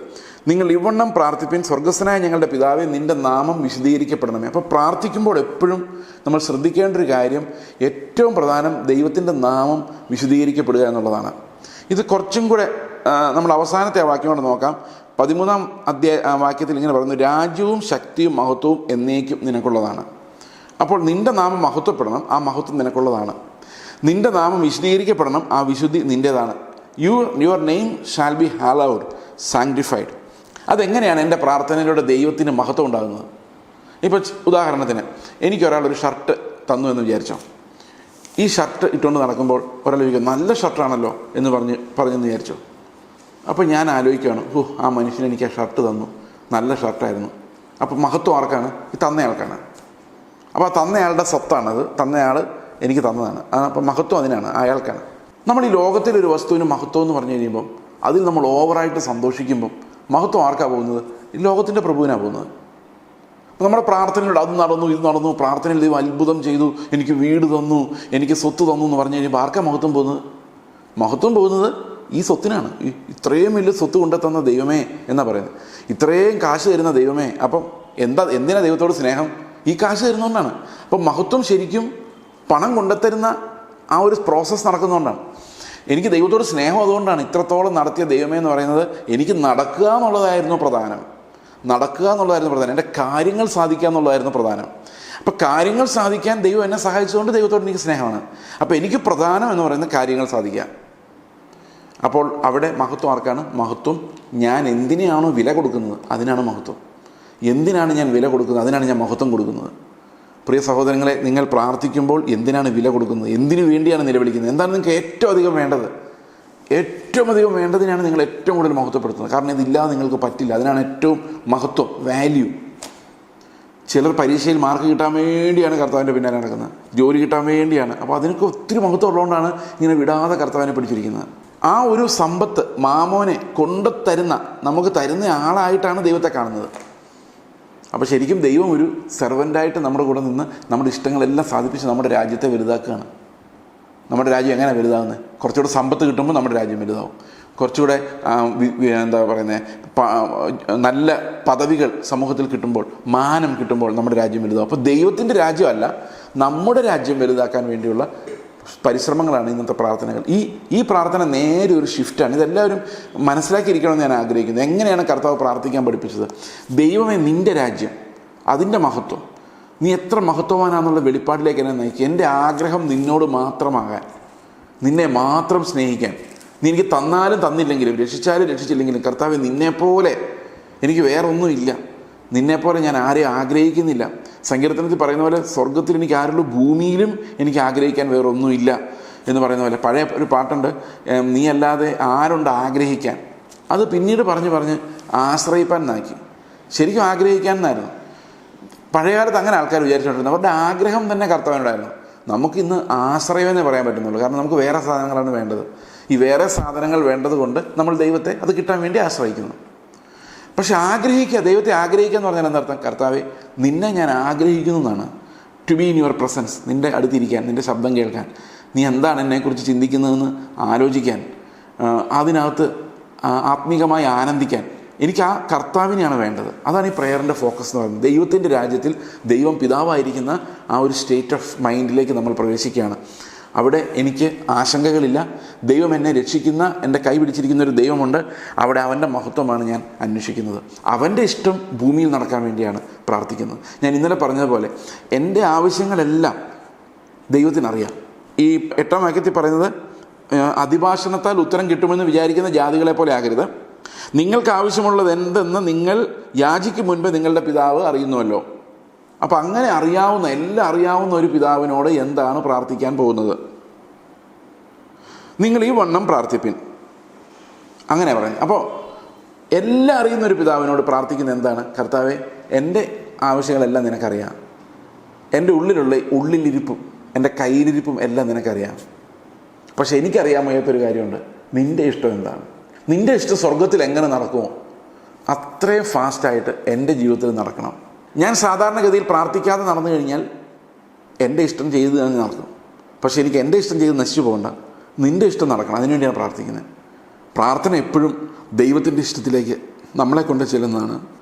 നിങ്ങൾ ഇവണ്ണം പ്രാർത്ഥിപ്പിൻ, സ്വർഗസ്ഥനായ ഞങ്ങളുടെ പിതാവേ, നിൻ്റെ നാമം വിശദീകരിക്കപ്പെടണമേ. അപ്പോൾ പ്രാർത്ഥിക്കുമ്പോൾ എപ്പോഴും നമ്മൾ ശ്രദ്ധിക്കേണ്ട ഒരു കാര്യം, ഏറ്റവും പ്രധാനം ദൈവത്തിൻ്റെ നാമം വിശദീകരിക്കപ്പെടുക എന്നുള്ളതാണ്. ഇത് കുറച്ചും കൂടെ നമ്മൾ അവസാനത്തെ ആ വാക്യം കൊണ്ട് നോക്കാം. 13-ാം വാക്യത്തിൽ ഇങ്ങനെ പറയുന്നു, രാജ്യവും ശക്തിയും മഹത്വവും എന്നേക്കും നിനക്കുള്ളതാണ്. അപ്പോൾ നിൻ്റെ നാമം മഹത്വപ്പെടണം, ആ മഹത്വം നിനക്കുള്ളതാണ്. നിൻ്റെ നാമം വിശദീകരിക്കപ്പെടണം, ആ വിശുദ്ധി നിൻ്റേതാണ്. Your name shall be hallowed, sanctified. അതെങ്ങനെയാണ് എൻ്റെ പ്രാർത്ഥനയിലൂടെ ദൈവത്തിന് മഹത്വം ഉണ്ടാകുന്നത്? ഇപ്പോൾ ഉദാഹരണത്തിന് എനിക്കൊരാളൊരു ഷർട്ട് തന്നു എന്ന് വിചാരിച്ചോ. ഈ ഷർട്ട് ഇട്ടുകൊണ്ട് നടക്കുമ്പോൾ ഒരാൾ ചോദിക്കും, നല്ല ഷർട്ടാണല്ലോ എന്ന് പറഞ്ഞെന്ന് വിചാരിച്ചോ. അപ്പോൾ ഞാൻ ആലോചിക്കുകയാണ്, ആ മനുഷ്യൻ എനിക്ക് ആ ഷർട്ട് തന്നു, നല്ല ഷർട്ടായിരുന്നു. അപ്പോൾ മഹത്വം ആർക്കാണ്? ഈ തന്നയാൾക്കാണ്. അപ്പോൾ ആ തന്നയാളുടെ സ്വത്താണത്, തന്നയാൾ എനിക്ക് തന്നതാണ്. അപ്പോൾ മഹത്വം അതിനാണ്, അയാൾക്കാണ്. നമ്മൾ ഈ ലോകത്തിലൊരു വസ്തുവിന് മഹത്വം എന്ന് പറഞ്ഞു കഴിയുമ്പം അതിൽ നമ്മൾ ഓവറായിട്ട് സന്തോഷിക്കുമ്പം മഹത്വം ആർക്കാണ് പോകുന്നത്? ഈ ലോകത്തിൻ്റെ പ്രഭുവിനാണ് പോകുന്നത്. അപ്പോൾ നമ്മുടെ പ്രാർത്ഥനയിലൂടെ അത് നടന്നു, ഇത് നടന്നു, പ്രാർത്ഥനയിൽ ദൈവം അത്ഭുതം ചെയ്തു, എനിക്ക് വീട് തന്നു, എനിക്ക് സ്വത്ത് തന്നു എന്ന് പറഞ്ഞു കഴിയുമ്പോൾ ആർക്കാണ് മഹത്വം പോകുന്നത്? മഹത്വം പോകുന്നത് ഈ സ്വത്തിനാണ്. ഇത്രയും വലിയ സ്വത്ത് കൊണ്ടെത്തുന്ന ദൈവമേ എന്നാണ് പറയുന്നത്, ഇത്രയും കാശ് തരുന്ന ദൈവമേ. അപ്പം എന്തിനാണ് ദൈവത്തോട് സ്നേഹം? ഈ കാശ് തരുന്നതുകൊണ്ടാണ്. അപ്പം മഹത്വം ശരിക്കും പണം കൊണ്ടെത്തരുന്ന ആ ഒരു പ്രോസസ്സ് നടക്കുന്നതുകൊണ്ടാണ്. എനിക്ക് ദൈവത്തോട് സ്നേഹം അതുകൊണ്ടാണ്. ഇത്രത്തോളം നടത്തിയ ദൈവമേ എന്ന് പറയുന്നത് എനിക്ക് നടക്കുക എന്നുള്ളതായിരുന്നു പ്രധാനം. എൻ്റെ കാര്യങ്ങൾ സാധിക്കുക എന്നുള്ളതായിരുന്നു പ്രധാനം. അപ്പോൾ കാര്യങ്ങൾ സാധിക്കാൻ ദൈവം എന്നെ സഹായിച്ചുകൊണ്ട് ദൈവത്തോട് എനിക്ക് സ്നേഹമാണ്. അപ്പോൾ എനിക്ക് പ്രധാനം എന്ന് പറയുന്നത് കാര്യങ്ങൾ സാധിക്കുക. അപ്പോൾ അവിടെ മഹത്വം ആർക്കാണ്? മഹത്വം ഞാൻ എന്തിനാണോ വില കൊടുക്കുന്നത് അതിനാണ് മഹത്വം. എന്തിനാണ് ഞാൻ വില കൊടുക്കുന്നത് അതിനാണ് ഞാൻ മഹത്വം കൊടുക്കുന്നത്. പ്രിയ സഹോദരങ്ങളെ, നിങ്ങൾ പ്രാർത്ഥിക്കുമ്പോൾ എന്തിനാണ് വില കൊടുക്കുന്നത്? എന്തിനു വേണ്ടിയാണ് നിലവിളിക്കുന്നത്? എന്താണ് നിങ്ങൾക്ക് ഏറ്റവും അധികം വേണ്ടത്? ഏറ്റവും അധികം വേണ്ടതിനാണ് നിങ്ങൾ ഏറ്റവും കൂടുതൽ മഹത്വപ്പെടുത്തുന്നത്. കാരണം ഇതില്ലാതെ നിങ്ങൾക്ക് പറ്റില്ല. അതിനാണ് ഏറ്റവും മഹത്വം, വാല്യൂ. ചിലർ പരീക്ഷയിൽ മാർക്ക് കിട്ടാൻ വേണ്ടിയാണ് കർത്താവിൻ്റെ പിന്നാലെ നടക്കുന്നത്, ജോലി കിട്ടാൻ വേണ്ടിയാണ്. അപ്പോൾ അതിനൊക്കെ ഒത്തിരി മഹത്വം ഉള്ളതുകൊണ്ടാണ് ഇങ്ങനെ വിടാതെ കർത്താവിനെ പിടിച്ചിരിക്കുന്നത്. ആ ഒരു സമ്പത്ത് മാമോനെ കൊണ്ടുതരുന്ന, നമുക്ക് തരുന്ന ആളായിട്ടാണ് ദൈവത്തെ കാണുന്നത്. അപ്പോൾ ശരിക്കും ദൈവം ഒരു സെർവൻ്റായിട്ട് നമ്മുടെ കൂടെ നിന്ന് നമ്മുടെ ഇഷ്ടങ്ങളെല്ലാം സാധിപ്പിച്ച് നമ്മുടെ രാജ്യത്തെ വലുതാക്കുകയാണ്. നമ്മുടെ രാജ്യം എങ്ങനെയാണ് വലുതാകുന്നത്? കുറച്ചുകൂടെ സമ്പത്ത് കിട്ടുമ്പോൾ നമ്മുടെ രാജ്യം വലുതാവും. കുറച്ചുകൂടെ എന്താ പറയുന്നത്, നല്ല പദവികൾ സമൂഹത്തിൽ കിട്ടുമ്പോൾ, മാനം കിട്ടുമ്പോൾ നമ്മുടെ രാജ്യം വലുതാവും. അപ്പോൾ ദൈവത്തിൻ്റെ രാജ്യമല്ല, നമ്മുടെ രാജ്യം വലുതാക്കാൻ വേണ്ടിയുള്ള പരിശ്രമങ്ങളാണ് ഇന്നത്തെ പ്രാർത്ഥനകൾ. ഈ പ്രാർത്ഥന നേരെ ഒരു ഷിഫ്റ്റാണ്. ഇതെല്ലാവരും മനസ്സിലാക്കിയിരിക്കണമെന്ന് ഞാൻ ആഗ്രഹിക്കുന്നത്. എങ്ങനെയാണ് കർത്താവ് പ്രാർത്ഥിക്കാൻ പഠിപ്പിച്ചത്? ദൈവമേ, നിൻ്റെ രാജ്യം, അതിൻ്റെ മഹത്വം, നീ എത്ര മഹത്വവാനാണെന്നുള്ള വെളിപ്പാടിലേക്ക് എന്നെ നയിക്കുക. എൻ്റെ ആഗ്രഹം നിന്നോട് മാത്രമാകാൻ, നിന്നെ മാത്രം സ്നേഹിക്കാൻ. നീ എനിക്ക് തന്നാലും തന്നില്ലെങ്കിലും, രക്ഷിച്ചാലും രക്ഷിച്ചില്ലെങ്കിലും, കർത്താവേ, നിന്നെപ്പോലെ എനിക്ക് വേറെ ഒന്നുമില്ല, നിന്നെപ്പോലെ ഞാൻ ആരെയും ആഗ്രഹിക്കുന്നില്ല. സങ്കീർത്തനത്തിൽ പറയുന്ന പോലെ സ്വർഗത്തിൽ എനിക്ക് ആരുള്ളൂ, ഭൂമിയിലും എനിക്ക് ആഗ്രഹിക്കാൻ വേറെ ഒന്നുമില്ല എന്ന് പറയുന്ന പോലെ. പഴയ ഒരു പാട്ടുണ്ട്, നീ അല്ലാതെ ആരുണ്ട് ആഗ്രഹിക്കാൻ. അത് പിന്നീട് പറഞ്ഞ് ആശ്രയിപ്പാൻ എന്നാക്കി. ശരിക്കും ആഗ്രഹിക്കാൻ എന്നായിരുന്നു. പഴയകാലത്ത് അങ്ങനെ ആൾക്കാർ വിചാരിച്ചുകൊണ്ടിരുന്നത്. അവരുടെ ആഗ്രഹം തന്നെ കർത്താവിനുണ്ടായിരുന്നു. നമുക്കിന്ന് ആശ്രയമെന്നേ പറയാൻ പറ്റുന്നുള്ളൂ. കാരണം നമുക്ക് വേറെ സാധനങ്ങളാണ് വേണ്ടത്. ഈ വേറെ സാധനങ്ങൾ വേണ്ടത് കൊണ്ട് നമ്മൾ ദൈവത്തെ അത് കിട്ടാൻ വേണ്ടി ആശ്രയിക്കുന്നു. പക്ഷെ ആഗ്രഹിക്കുക, ദൈവത്തെ ആഗ്രഹിക്കുക എന്ന് പറഞ്ഞാൽ എന്താർത്ഥം? കർത്താവെ, നിന്നെ ഞാൻ ആഗ്രഹിക്കുന്നു എന്നാണ്. To be in your presence, നിൻ്റെ അടുത്തിരിക്കാൻ, നിൻ്റെ ശബ്ദം കേൾക്കാൻ, നീ എന്താണ് എന്നെക്കുറിച്ച് ചിന്തിക്കുന്നതെന്ന് ആലോചിക്കാൻ, അതിനകത്ത് ആത്മീകമായി ആനന്ദിക്കാൻ എനിക്ക് ആ കർത്താവിനെയാണ് വേണ്ടത്. അതാണ് ഈ പ്രയറിൻ്റെ ഫോക്കസ് എന്ന് പറയുന്നത്. ദൈവത്തിൻ്റെ രാജ്യത്തിൽ ദൈവം പിതാവായിരിക്കുന്ന ആ ഒരു സ്റ്റേറ്റ് ഓഫ് മൈൻഡിലേക്ക് നമ്മൾ പ്രവേശിക്കുകയാണ്. അവിടെ എനിക്ക് ആശങ്കകളില്ല. ദൈവം എന്നെ രക്ഷിക്കുന്ന, എൻ്റെ കൈ പിടിച്ചിരിക്കുന്ന ഒരു ദൈവമുണ്ട്. അവിടെ അവൻ്റെ മഹത്വമാണ് ഞാൻ അന്വേഷിക്കുന്നത്. അവൻ്റെ ഇഷ്ടം ഭൂമിയിൽ നടക്കാൻ വേണ്ടിയാണ് പ്രാർത്ഥിക്കുന്നത്. ഞാൻ ഇന്നലെ പറഞ്ഞതുപോലെ എൻ്റെ ആവശ്യങ്ങളെല്ലാം ദൈവത്തിനറിയാം. ഈ 8-ാം വാക്യത്തിൽ പറയുന്നത്, അതിഭാഷണത്താൽ ഉത്തരം കിട്ടുമെന്ന് വിചാരിക്കുന്ന ജാതികളെ പോലെ ആകരുത്. നിങ്ങൾക്ക് ആവശ്യമുള്ളത് എന്തെന്ന് നിങ്ങൾ യാചിക്കും മുൻപേ നിങ്ങളുടെ പിതാവ് അറിയുന്നുവല്ലോ. അപ്പം അങ്ങനെ എല്ലാം അറിയാവുന്ന ഒരു പിതാവിനോട് എന്താണ് പ്രാർത്ഥിക്കാൻ പോകുന്നത്? നിങ്ങൾ ഈ വണ്ണം പ്രാർത്ഥിപ്പിൻ, അങ്ങനെ പറഞ്ഞു. അപ്പോൾ എല്ലാം അറിയുന്ന ഒരു പിതാവിനോട് പ്രാർത്ഥിക്കുന്ന എന്താണ്? കർത്താവേ, എൻ്റെ ആവശ്യങ്ങളെല്ലാം നിനക്കറിയാം. എൻ്റെ ഉള്ളിലിരിപ്പും എൻ്റെ കയ്യിലിരിപ്പും എല്ലാം നിനക്കറിയാം. പക്ഷെ എനിക്കറിയാൻ വയ്യാത്തൊരു കാര്യമുണ്ട്. നിൻ്റെ ഇഷ്ടം എന്താണ്? നിൻ്റെ ഇഷ്ടം സ്വർഗത്തിൽ എങ്ങനെ നടക്കുമോ അത്രയും ഫാസ്റ്റായിട്ട് എൻ്റെ ജീവിതത്തിൽ നടക്കണം. ഞാൻ സാധാരണഗതിയിൽ പ്രാർത്ഥിക്കാതെ നടന്നു കഴിഞ്ഞാൽ എൻ്റെ ഇഷ്ടം ചെയ്ത് ഞാൻ നടക്കും. പക്ഷേ എനിക്ക് എൻ്റെ ഇഷ്ടം ചെയ്ത് നശിച്ചു പോകണ്ട, നിൻ്റെ ഇഷ്ടം നടക്കണം. അതിനുവേണ്ടിയാണ് പ്രാർത്ഥിക്കുന്നത്. പ്രാർത്ഥന എപ്പോഴും ദൈവത്തിൻ്റെ ഇഷ്ടത്തിലേക്ക് നമ്മളെ കൊണ്ട് ചെല്ലുന്നതാണ്.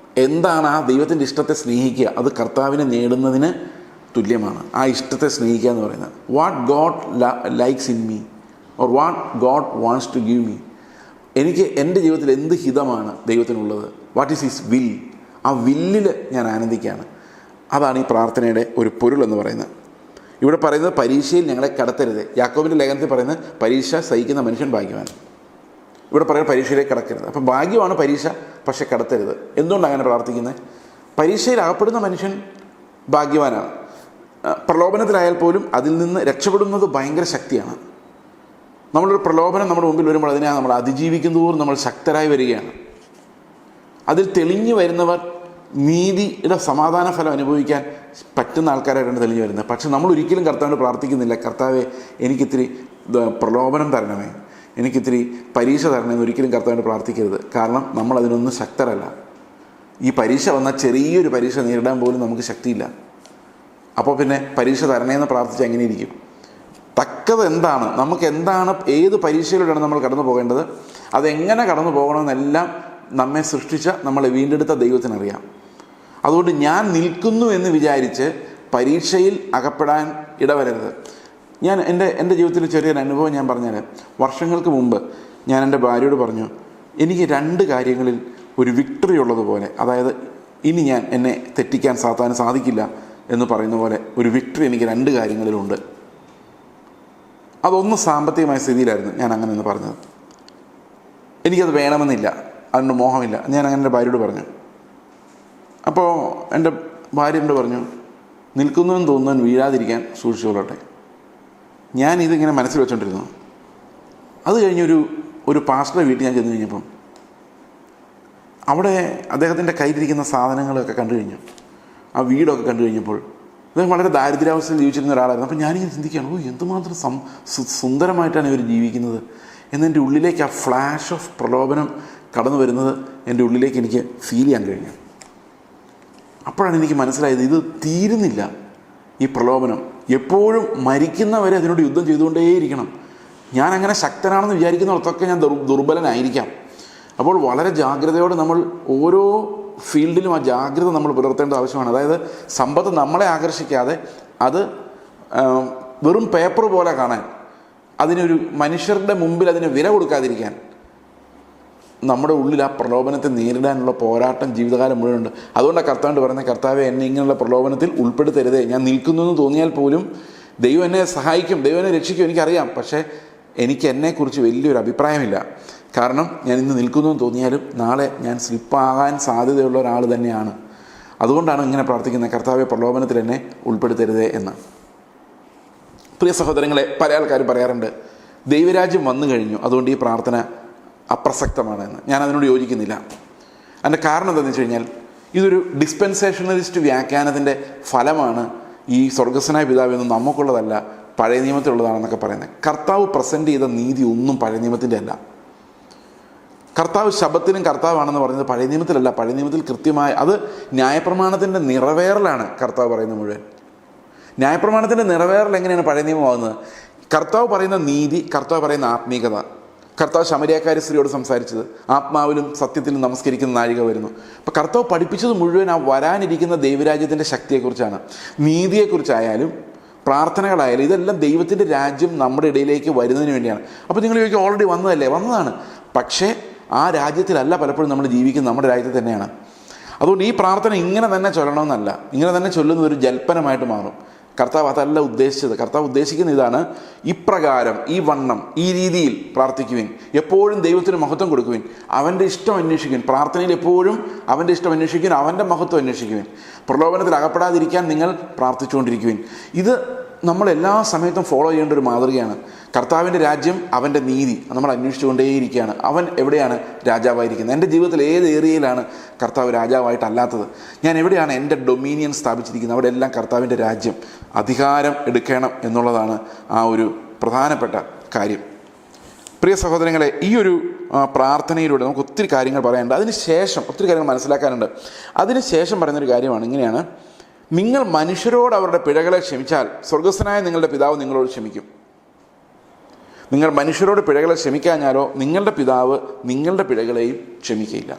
എന്താണ് ആ ദൈവത്തിൻ്റെ ഇഷ്ടത്തെ സ്നേഹിക്കുക? അത് കർത്താവിനെ നേടുന്നതിന് തുല്യമാണ്. ആ ഇഷ്ടത്തെ സ്നേഹിക്കുക എന്ന് പറയുന്നത്. What God likes in me or what God wants to give me. എനിക്ക് എൻ്റെ ജീവിതത്തിൽ എന്ത് ഹിതമാണ് ദൈവത്തിനുള്ളത്? What is his will? ആ വില്ലിൽ ഞാൻ ആനന്ദിക്കുകയാണ്. അതാണ് ഈ പ്രാർത്ഥനയുടെ ഒരു പൊരുൾ എന്ന് പറയുന്നത്. ഇവിടെ പറയുന്നത് പരീക്ഷയിൽ ഞങ്ങളെ കടത്തരുത്. യാക്കോബിൻ്റെ ലേഖനത്തിൽ പറയുന്നത് പരീക്ഷ സഹിക്കുന്ന മനുഷ്യൻ ഭാഗ്യവാൻ. ഇവിടെ പറയുന്നത് പരീക്ഷയിലേക്ക് കടക്കരുത്. അപ്പം ഭാഗ്യമാണ് പരീക്ഷ, പക്ഷെ കടത്തരുത്. എന്തുകൊണ്ടാണ് അങ്ങനെ പ്രാർത്ഥിക്കുന്നത്? പരീക്ഷയിൽ അകപ്പെടുന്ന മനുഷ്യൻ ഭാഗ്യവാനാണ്. പ്രലോഭനത്തിലായാൽ പോലും അതിൽ നിന്ന് രക്ഷപ്പെടുന്നത് ഭയങ്കര ശക്തിയാണ്. നമ്മളൊരു പ്രലോഭനം നമ്മുടെ മുമ്പിൽ വരുമ്പോൾ അതിനെ നമ്മൾ അതിജീവിക്കുന്നതോറും നമ്മൾ ശക്തരായി വരികയാണ്. അതിൽ തെളിഞ്ഞു വരുന്നവർ നീതിയുടെ സമാധാന ഫലം അനുഭവിക്കാൻ പറ്റുന്ന ആൾക്കാരായിട്ടാണ് തെളിഞ്ഞു വരുന്നത്. പക്ഷെ നമ്മൾ ഒരിക്കലും കർത്താവിനോട് പ്രാർത്ഥിക്കുന്നില്ല, കർത്താവെ എനിക്കിത്തിരി പ്രലോഭനം തരണമേ, എനിക്കിത്തിരി പരീക്ഷ തരണമെന്ന് ഒരിക്കലും കർത്താവിനോട് പ്രാർത്ഥിക്കരുത്. കാരണം നമ്മൾ അതിനൊന്നും ശക്തരല്ല. ഈ പരീക്ഷ വന്നാൽ ചെറിയൊരു പരീക്ഷ നേരിടാൻ പോലും നമുക്ക് ശക്തിയില്ല. അപ്പോൾ പിന്നെ പരീക്ഷ തരണേന്ന് പ്രാർത്ഥിച്ച് എങ്ങനെ ഇരിക്കും? തക്കത് എന്താണ്, നമുക്ക് എന്താണ്, ഏത് പരീക്ഷയിലൂടെയാണ് നമ്മൾ കടന്നു പോകേണ്ടത്, അതെങ്ങനെ കടന്നു പോകണമെന്നെല്ലാം നമ്മെ സൃഷ്ടിച്ച, നമ്മളെ വീണ്ടെടുത്ത ദൈവത്തിനറിയാം. അതുകൊണ്ട് ഞാൻ നിൽക്കുന്നു എന്ന് വിചാരിച്ച് പരീക്ഷയിൽ അകപ്പെടാൻ ഇടവരരുത്. ഞാൻ എൻ്റെ ജീവിതത്തിൽ ചെറിയൊരു അനുഭവം ഞാൻ പറഞ്ഞാൽ, വർഷങ്ങൾക്ക് മുമ്പ് ഞാൻ എൻ്റെ ഭാര്യയോട് പറഞ്ഞു, എനിക്ക് 2 കാര്യങ്ങളിൽ ഒരു വിക്ടറി ഉള്ളതുപോലെ, അതായത് ഇനി എന്നെ തെറ്റിക്കാൻ സാത്താന് സാധിക്കില്ല എന്ന് പറയുന്ന പോലെ ഒരു വിക്ടറി എനിക്ക് 2 കാര്യങ്ങളിലുണ്ട്. അതൊന്ന് സാമ്പത്തികമായ സ്ഥിതിയിലായിരുന്നു ഞാൻ അങ്ങനെ ഒന്ന് പറഞ്ഞത്. എനിക്കത് വേണമെന്നില്ല, അതിൻ്റെ മോഹമില്ല. ഞാൻ അങ്ങനെ എൻ്റെ ഭാര്യയോട് പറഞ്ഞു. അപ്പോൾ എൻ്റെ ഭാര്യ എന്നോട് പറഞ്ഞു, നിൽക്കുന്നതെന്ന് തോന്നുന്നവൻ വീഴാതിരിക്കാൻ സൂക്ഷിച്ചോളട്ടെ. ഞാനിതിങ്ങനെ മനസ്സിൽ വെച്ചോണ്ടിരുന്നു. അത് കഴിഞ്ഞൊരു പാസ്റ്ററുടെ വീട്ടിൽ ഞാൻ ചെന്ന് കഴിഞ്ഞപ്പം അവിടെ അദ്ദേഹത്തിൻ്റെ കയ്യിലിരിക്കുന്ന സാധനങ്ങളൊക്കെ കണ്ടു കഴിഞ്ഞു, ആ വീടൊക്കെ കണ്ടു കഴിഞ്ഞപ്പോൾ അദ്ദേഹം വളരെ ദാരിദ്ര്യാവസ്ഥയിൽ ജീവിച്ചിരുന്ന ഒരാളായിരുന്നു. അപ്പം ഞാനിങ്ങനെ ചിന്തിക്കുകയാണ്, എന്തുമാത്രം സുന്ദരമായിട്ടാണ് ഇവർ ജീവിക്കുന്നത് എന്നെൻ്റെ ഉള്ളിലേക്ക് ആ ഫ്ലാഷ് ഓഫ് പ്രലോഭനം കടന്നു വരുന്നത് എൻ്റെ ഉള്ളിലേക്ക് എനിക്ക് ഫീൽ ചെയ്യാൻ കഴിഞ്ഞു. അപ്പോഴാണ് എനിക്ക് മനസ്സിലായത്, ഇത് തീരുന്നില്ല ഈ പ്രലോഭനം. എപ്പോഴും മരിക്കുന്നവരെ അതിനോട് യുദ്ധം ചെയ്തുകൊണ്ടേയിരിക്കണം. ഞാൻ അങ്ങനെ ശക്തനാണെന്ന് വിചാരിക്കുന്നിടത്തൊക്കെ ഞാൻ ദുർബലനായിരിക്കാം. അപ്പോൾ വളരെ ജാഗ്രതയോടെ നമ്മൾ ഓരോ ഫീൽഡിലും ആ ജാഗ്രത നമ്മൾ പുലർത്തേണ്ട ആവശ്യമാണ്. അതായത് സമ്പത്ത് നമ്മളെ ആകർഷിക്കാതെ അത് വെറും പേപ്പർ പോലെ കാണാൻ, അതിനൊരു മനുഷ്യരുടെ മുമ്പിൽ അതിന് വില കൊടുക്കാതിരിക്കാൻ നമ്മുടെ ഉള്ളിൽ ആ പ്രലോഭനത്തെ നേരിടാനുള്ള പോരാട്ടം ജീവിതകാലം മുഴുവനുണ്ട്. അതുകൊണ്ടാണ് കർത്താവിനോട് പറയുന്നത്, കർത്താവെ എന്നെ ഇങ്ങനെയുള്ള പ്രലോഭനത്തിൽ ഉൾപ്പെടുത്തരുതേ. ഞാൻ നിൽക്കുന്നു എന്ന് തോന്നിയാൽ പോലും ദൈവം എന്നെ സഹായിക്കും, ദൈവം എന്നെ രക്ഷിക്കും, എനിക്കറിയാം. പക്ഷേ എനിക്ക് എന്നെക്കുറിച്ച് വലിയൊരു അഭിപ്രായമില്ല. കാരണം ഞാൻ ഇന്ന് നിൽക്കുന്നു എന്ന് തോന്നിയാലും നാളെ ഞാൻ സ്ലിപ്പാകാൻ സാധ്യതയുള്ള ഒരാൾ തന്നെയാണ്. അതുകൊണ്ടാണ് ഇങ്ങനെ പ്രാർത്ഥിക്കുന്നത്, കർത്താവെ പ്രലോഭനത്തിൽ എന്നെ ഉൾപ്പെടുത്തരുതേ എന്ന്. പ്രിയ സഹോദരങ്ങളെ, പല ആൾക്കാരും പറയാറുണ്ട് ദൈവരാജ്യം വന്നു കഴിഞ്ഞു, അതുകൊണ്ട് ഈ പ്രാർത്ഥന അപ്രസക്തമാണെന്ന്. ഞാൻ അതിനോട് യോജിക്കുന്നില്ല. അതിൻ്റെ കാരണം എന്താണെന്ന് വെച്ച് കഴിഞ്ഞാൽ, ഇതൊരു ഡിസ്പെൻസേഷണലിസ്റ്റ് വ്യാഖ്യാനത്തിൻ്റെ ഫലമാണ്. ഈ സ്വർഗസ്വനായ പിതാവെന്നും നമുക്കുള്ളതല്ല, പഴയ നിയമത്തിലുള്ളതാണെന്നൊക്കെ പറയുന്നത്. കർത്താവ് പ്രസൻറ്റ് ചെയ്ത നീതി ഒന്നും പഴയ നിയമത്തിൻ്റെ അല്ല. കർത്താവ് ശബത്തിനും കർത്താവാണെന്ന് പറയുന്നത് പഴയ നിയമത്തിലല്ല. പഴയ നിയമത്തിൽ കൃത്യമായ അത് ന്യായപ്രമാണത്തിൻ്റെ നിറവേറലാണ് കർത്താവ് പറയുന്നത് മുഴുവൻ. ന്യായപ്രമാണത്തിൻ്റെ നിറവേറൽ എങ്ങനെയാണ് പഴയ നിയമമാകുന്നത്? കർത്താവ് പറയുന്ന നീതി, കർത്താവ് പറയുന്ന ആത്മീകത. കർത്താവ് ശമരിയാക്കാരി സ്ത്രീയോട് സംസാരിച്ചത് ആത്മാവിലും സത്യത്തിലും നമസ്കരിക്കുന്ന നാഴിക വരുന്നു. അപ്പോൾ കർത്താവ് പഠിപ്പിച്ചത് മുഴുവൻ ആ വരാനിരിക്കുന്ന ദൈവരാജ്യത്തിൻ്റെ ശക്തിയെക്കുറിച്ചാണ്. നീതിയെക്കുറിച്ചായാലും പ്രാർത്ഥനകളായാലും ഇതെല്ലാം ദൈവത്തിൻ്റെ രാജ്യം നമ്മുടെ ഇടയിലേക്ക് വരുന്നതിന് വേണ്ടിയാണ്. അപ്പോൾ നിങ്ങൾ ചോദിക്കും, ഓൾറെഡി വന്നതല്ലേ? വന്നതാണ്. പക്ഷേ ആ രാജ്യത്തിലല്ല പലപ്പോഴും നമ്മൾ ജീവിക്കുന്നത്, നമ്മുടെ രാജ്യത്തിൽ തന്നെയാണ്. അതുകൊണ്ട് ഈ പ്രാർത്ഥന ഇങ്ങനെ തന്നെ ചൊല്ലണമെന്നല്ല, ഇങ്ങനെ തന്നെ ചൊല്ലുന്നത് ഒരു ജൽപ്പനമായിട്ട് മാറും. കർത്താവ് അതല്ല ഉദ്ദേശിച്ചത്. കർത്താവ് ഉദ്ദേശിക്കുന്ന ഇതാണ്: ഇപ്രകാരം, ഈ വണ്ണം, ഈ രീതിയിൽ പ്രാർത്ഥിക്കുവിൻ, എപ്പോഴും ദൈവത്തിന് മഹത്വം കൊടുക്കുവിൻ, അവൻ്റെ ഇഷ്ടം അന്വേഷിക്കുവിൻ. പ്രാർത്ഥനയിൽ എപ്പോഴും അവൻ്റെ ഇഷ്ടം അന്വേഷിക്കുവിൻ, അവൻ്റെ മഹത്വം അന്വേഷിക്കുവിൻ. പ്രലോഭനത്തിൽ അകപ്പെടാതിരിക്കാൻ നിങ്ങൾ പ്രാർത്ഥിച്ചുകൊണ്ടിരിക്കുവിൻ. ഇത് നമ്മൾ എല്ലാ സമയത്തും ഫോളോ ചെയ്യേണ്ട ഒരു മാതൃകയാണ്. കർത്താവിൻ്റെ രാജ്യം, അവൻ്റെ നീതി നമ്മൾ അന്വേഷിച്ചുകൊണ്ടേയിരിക്കുകയാണ്. അവൻ എവിടെയാണ് രാജാവായിരിക്കുന്നത്? എൻ്റെ ജീവിതത്തിൽ ഏത് ഏരിയയിലാണ് കർത്താവ് രാജാവായിട്ടല്ലാത്തത്? ഞാൻ എവിടെയാണ് എൻ്റെ ഡൊമീനിയൻ സ്ഥാപിച്ചിരിക്കുന്നത്? അവിടെ എല്ലാം കർത്താവിൻ്റെ രാജ്യം, അധികാരം എടുക്കണം എന്നുള്ളതാണ് ആ ഒരു പ്രധാനപ്പെട്ട കാര്യം. പ്രിയ സഹോദരങ്ങളെ, ഈ ഒരു പ്രാർത്ഥനയിലൂടെ നമുക്ക് ഒത്തിരി കാര്യങ്ങൾ പറയാനുണ്ട്. അതിനുശേഷം ഒത്തിരി കാര്യങ്ങൾ മനസ്സിലാക്കാനുണ്ട്. അതിനുശേഷം പറയുന്നൊരു കാര്യമാണ് ഇങ്ങനെയാണ്: നിങ്ങൾ മനുഷ്യരോട് അവരുടെ പിഴകളെ ക്ഷമിച്ചാൽ സ്വർഗസ്ഥനായ നിങ്ങളുടെ പിതാവ് നിങ്ങളോട് ക്ഷമിക്കും. നിങ്ങൾ മനുഷ്യരോട് പിഴകളെ ക്ഷമിക്കാഞ്ഞാലോ നിങ്ങളുടെ പിതാവ് നിങ്ങളുടെ പിഴകളെയും ക്ഷമിക്കുകയില്ല.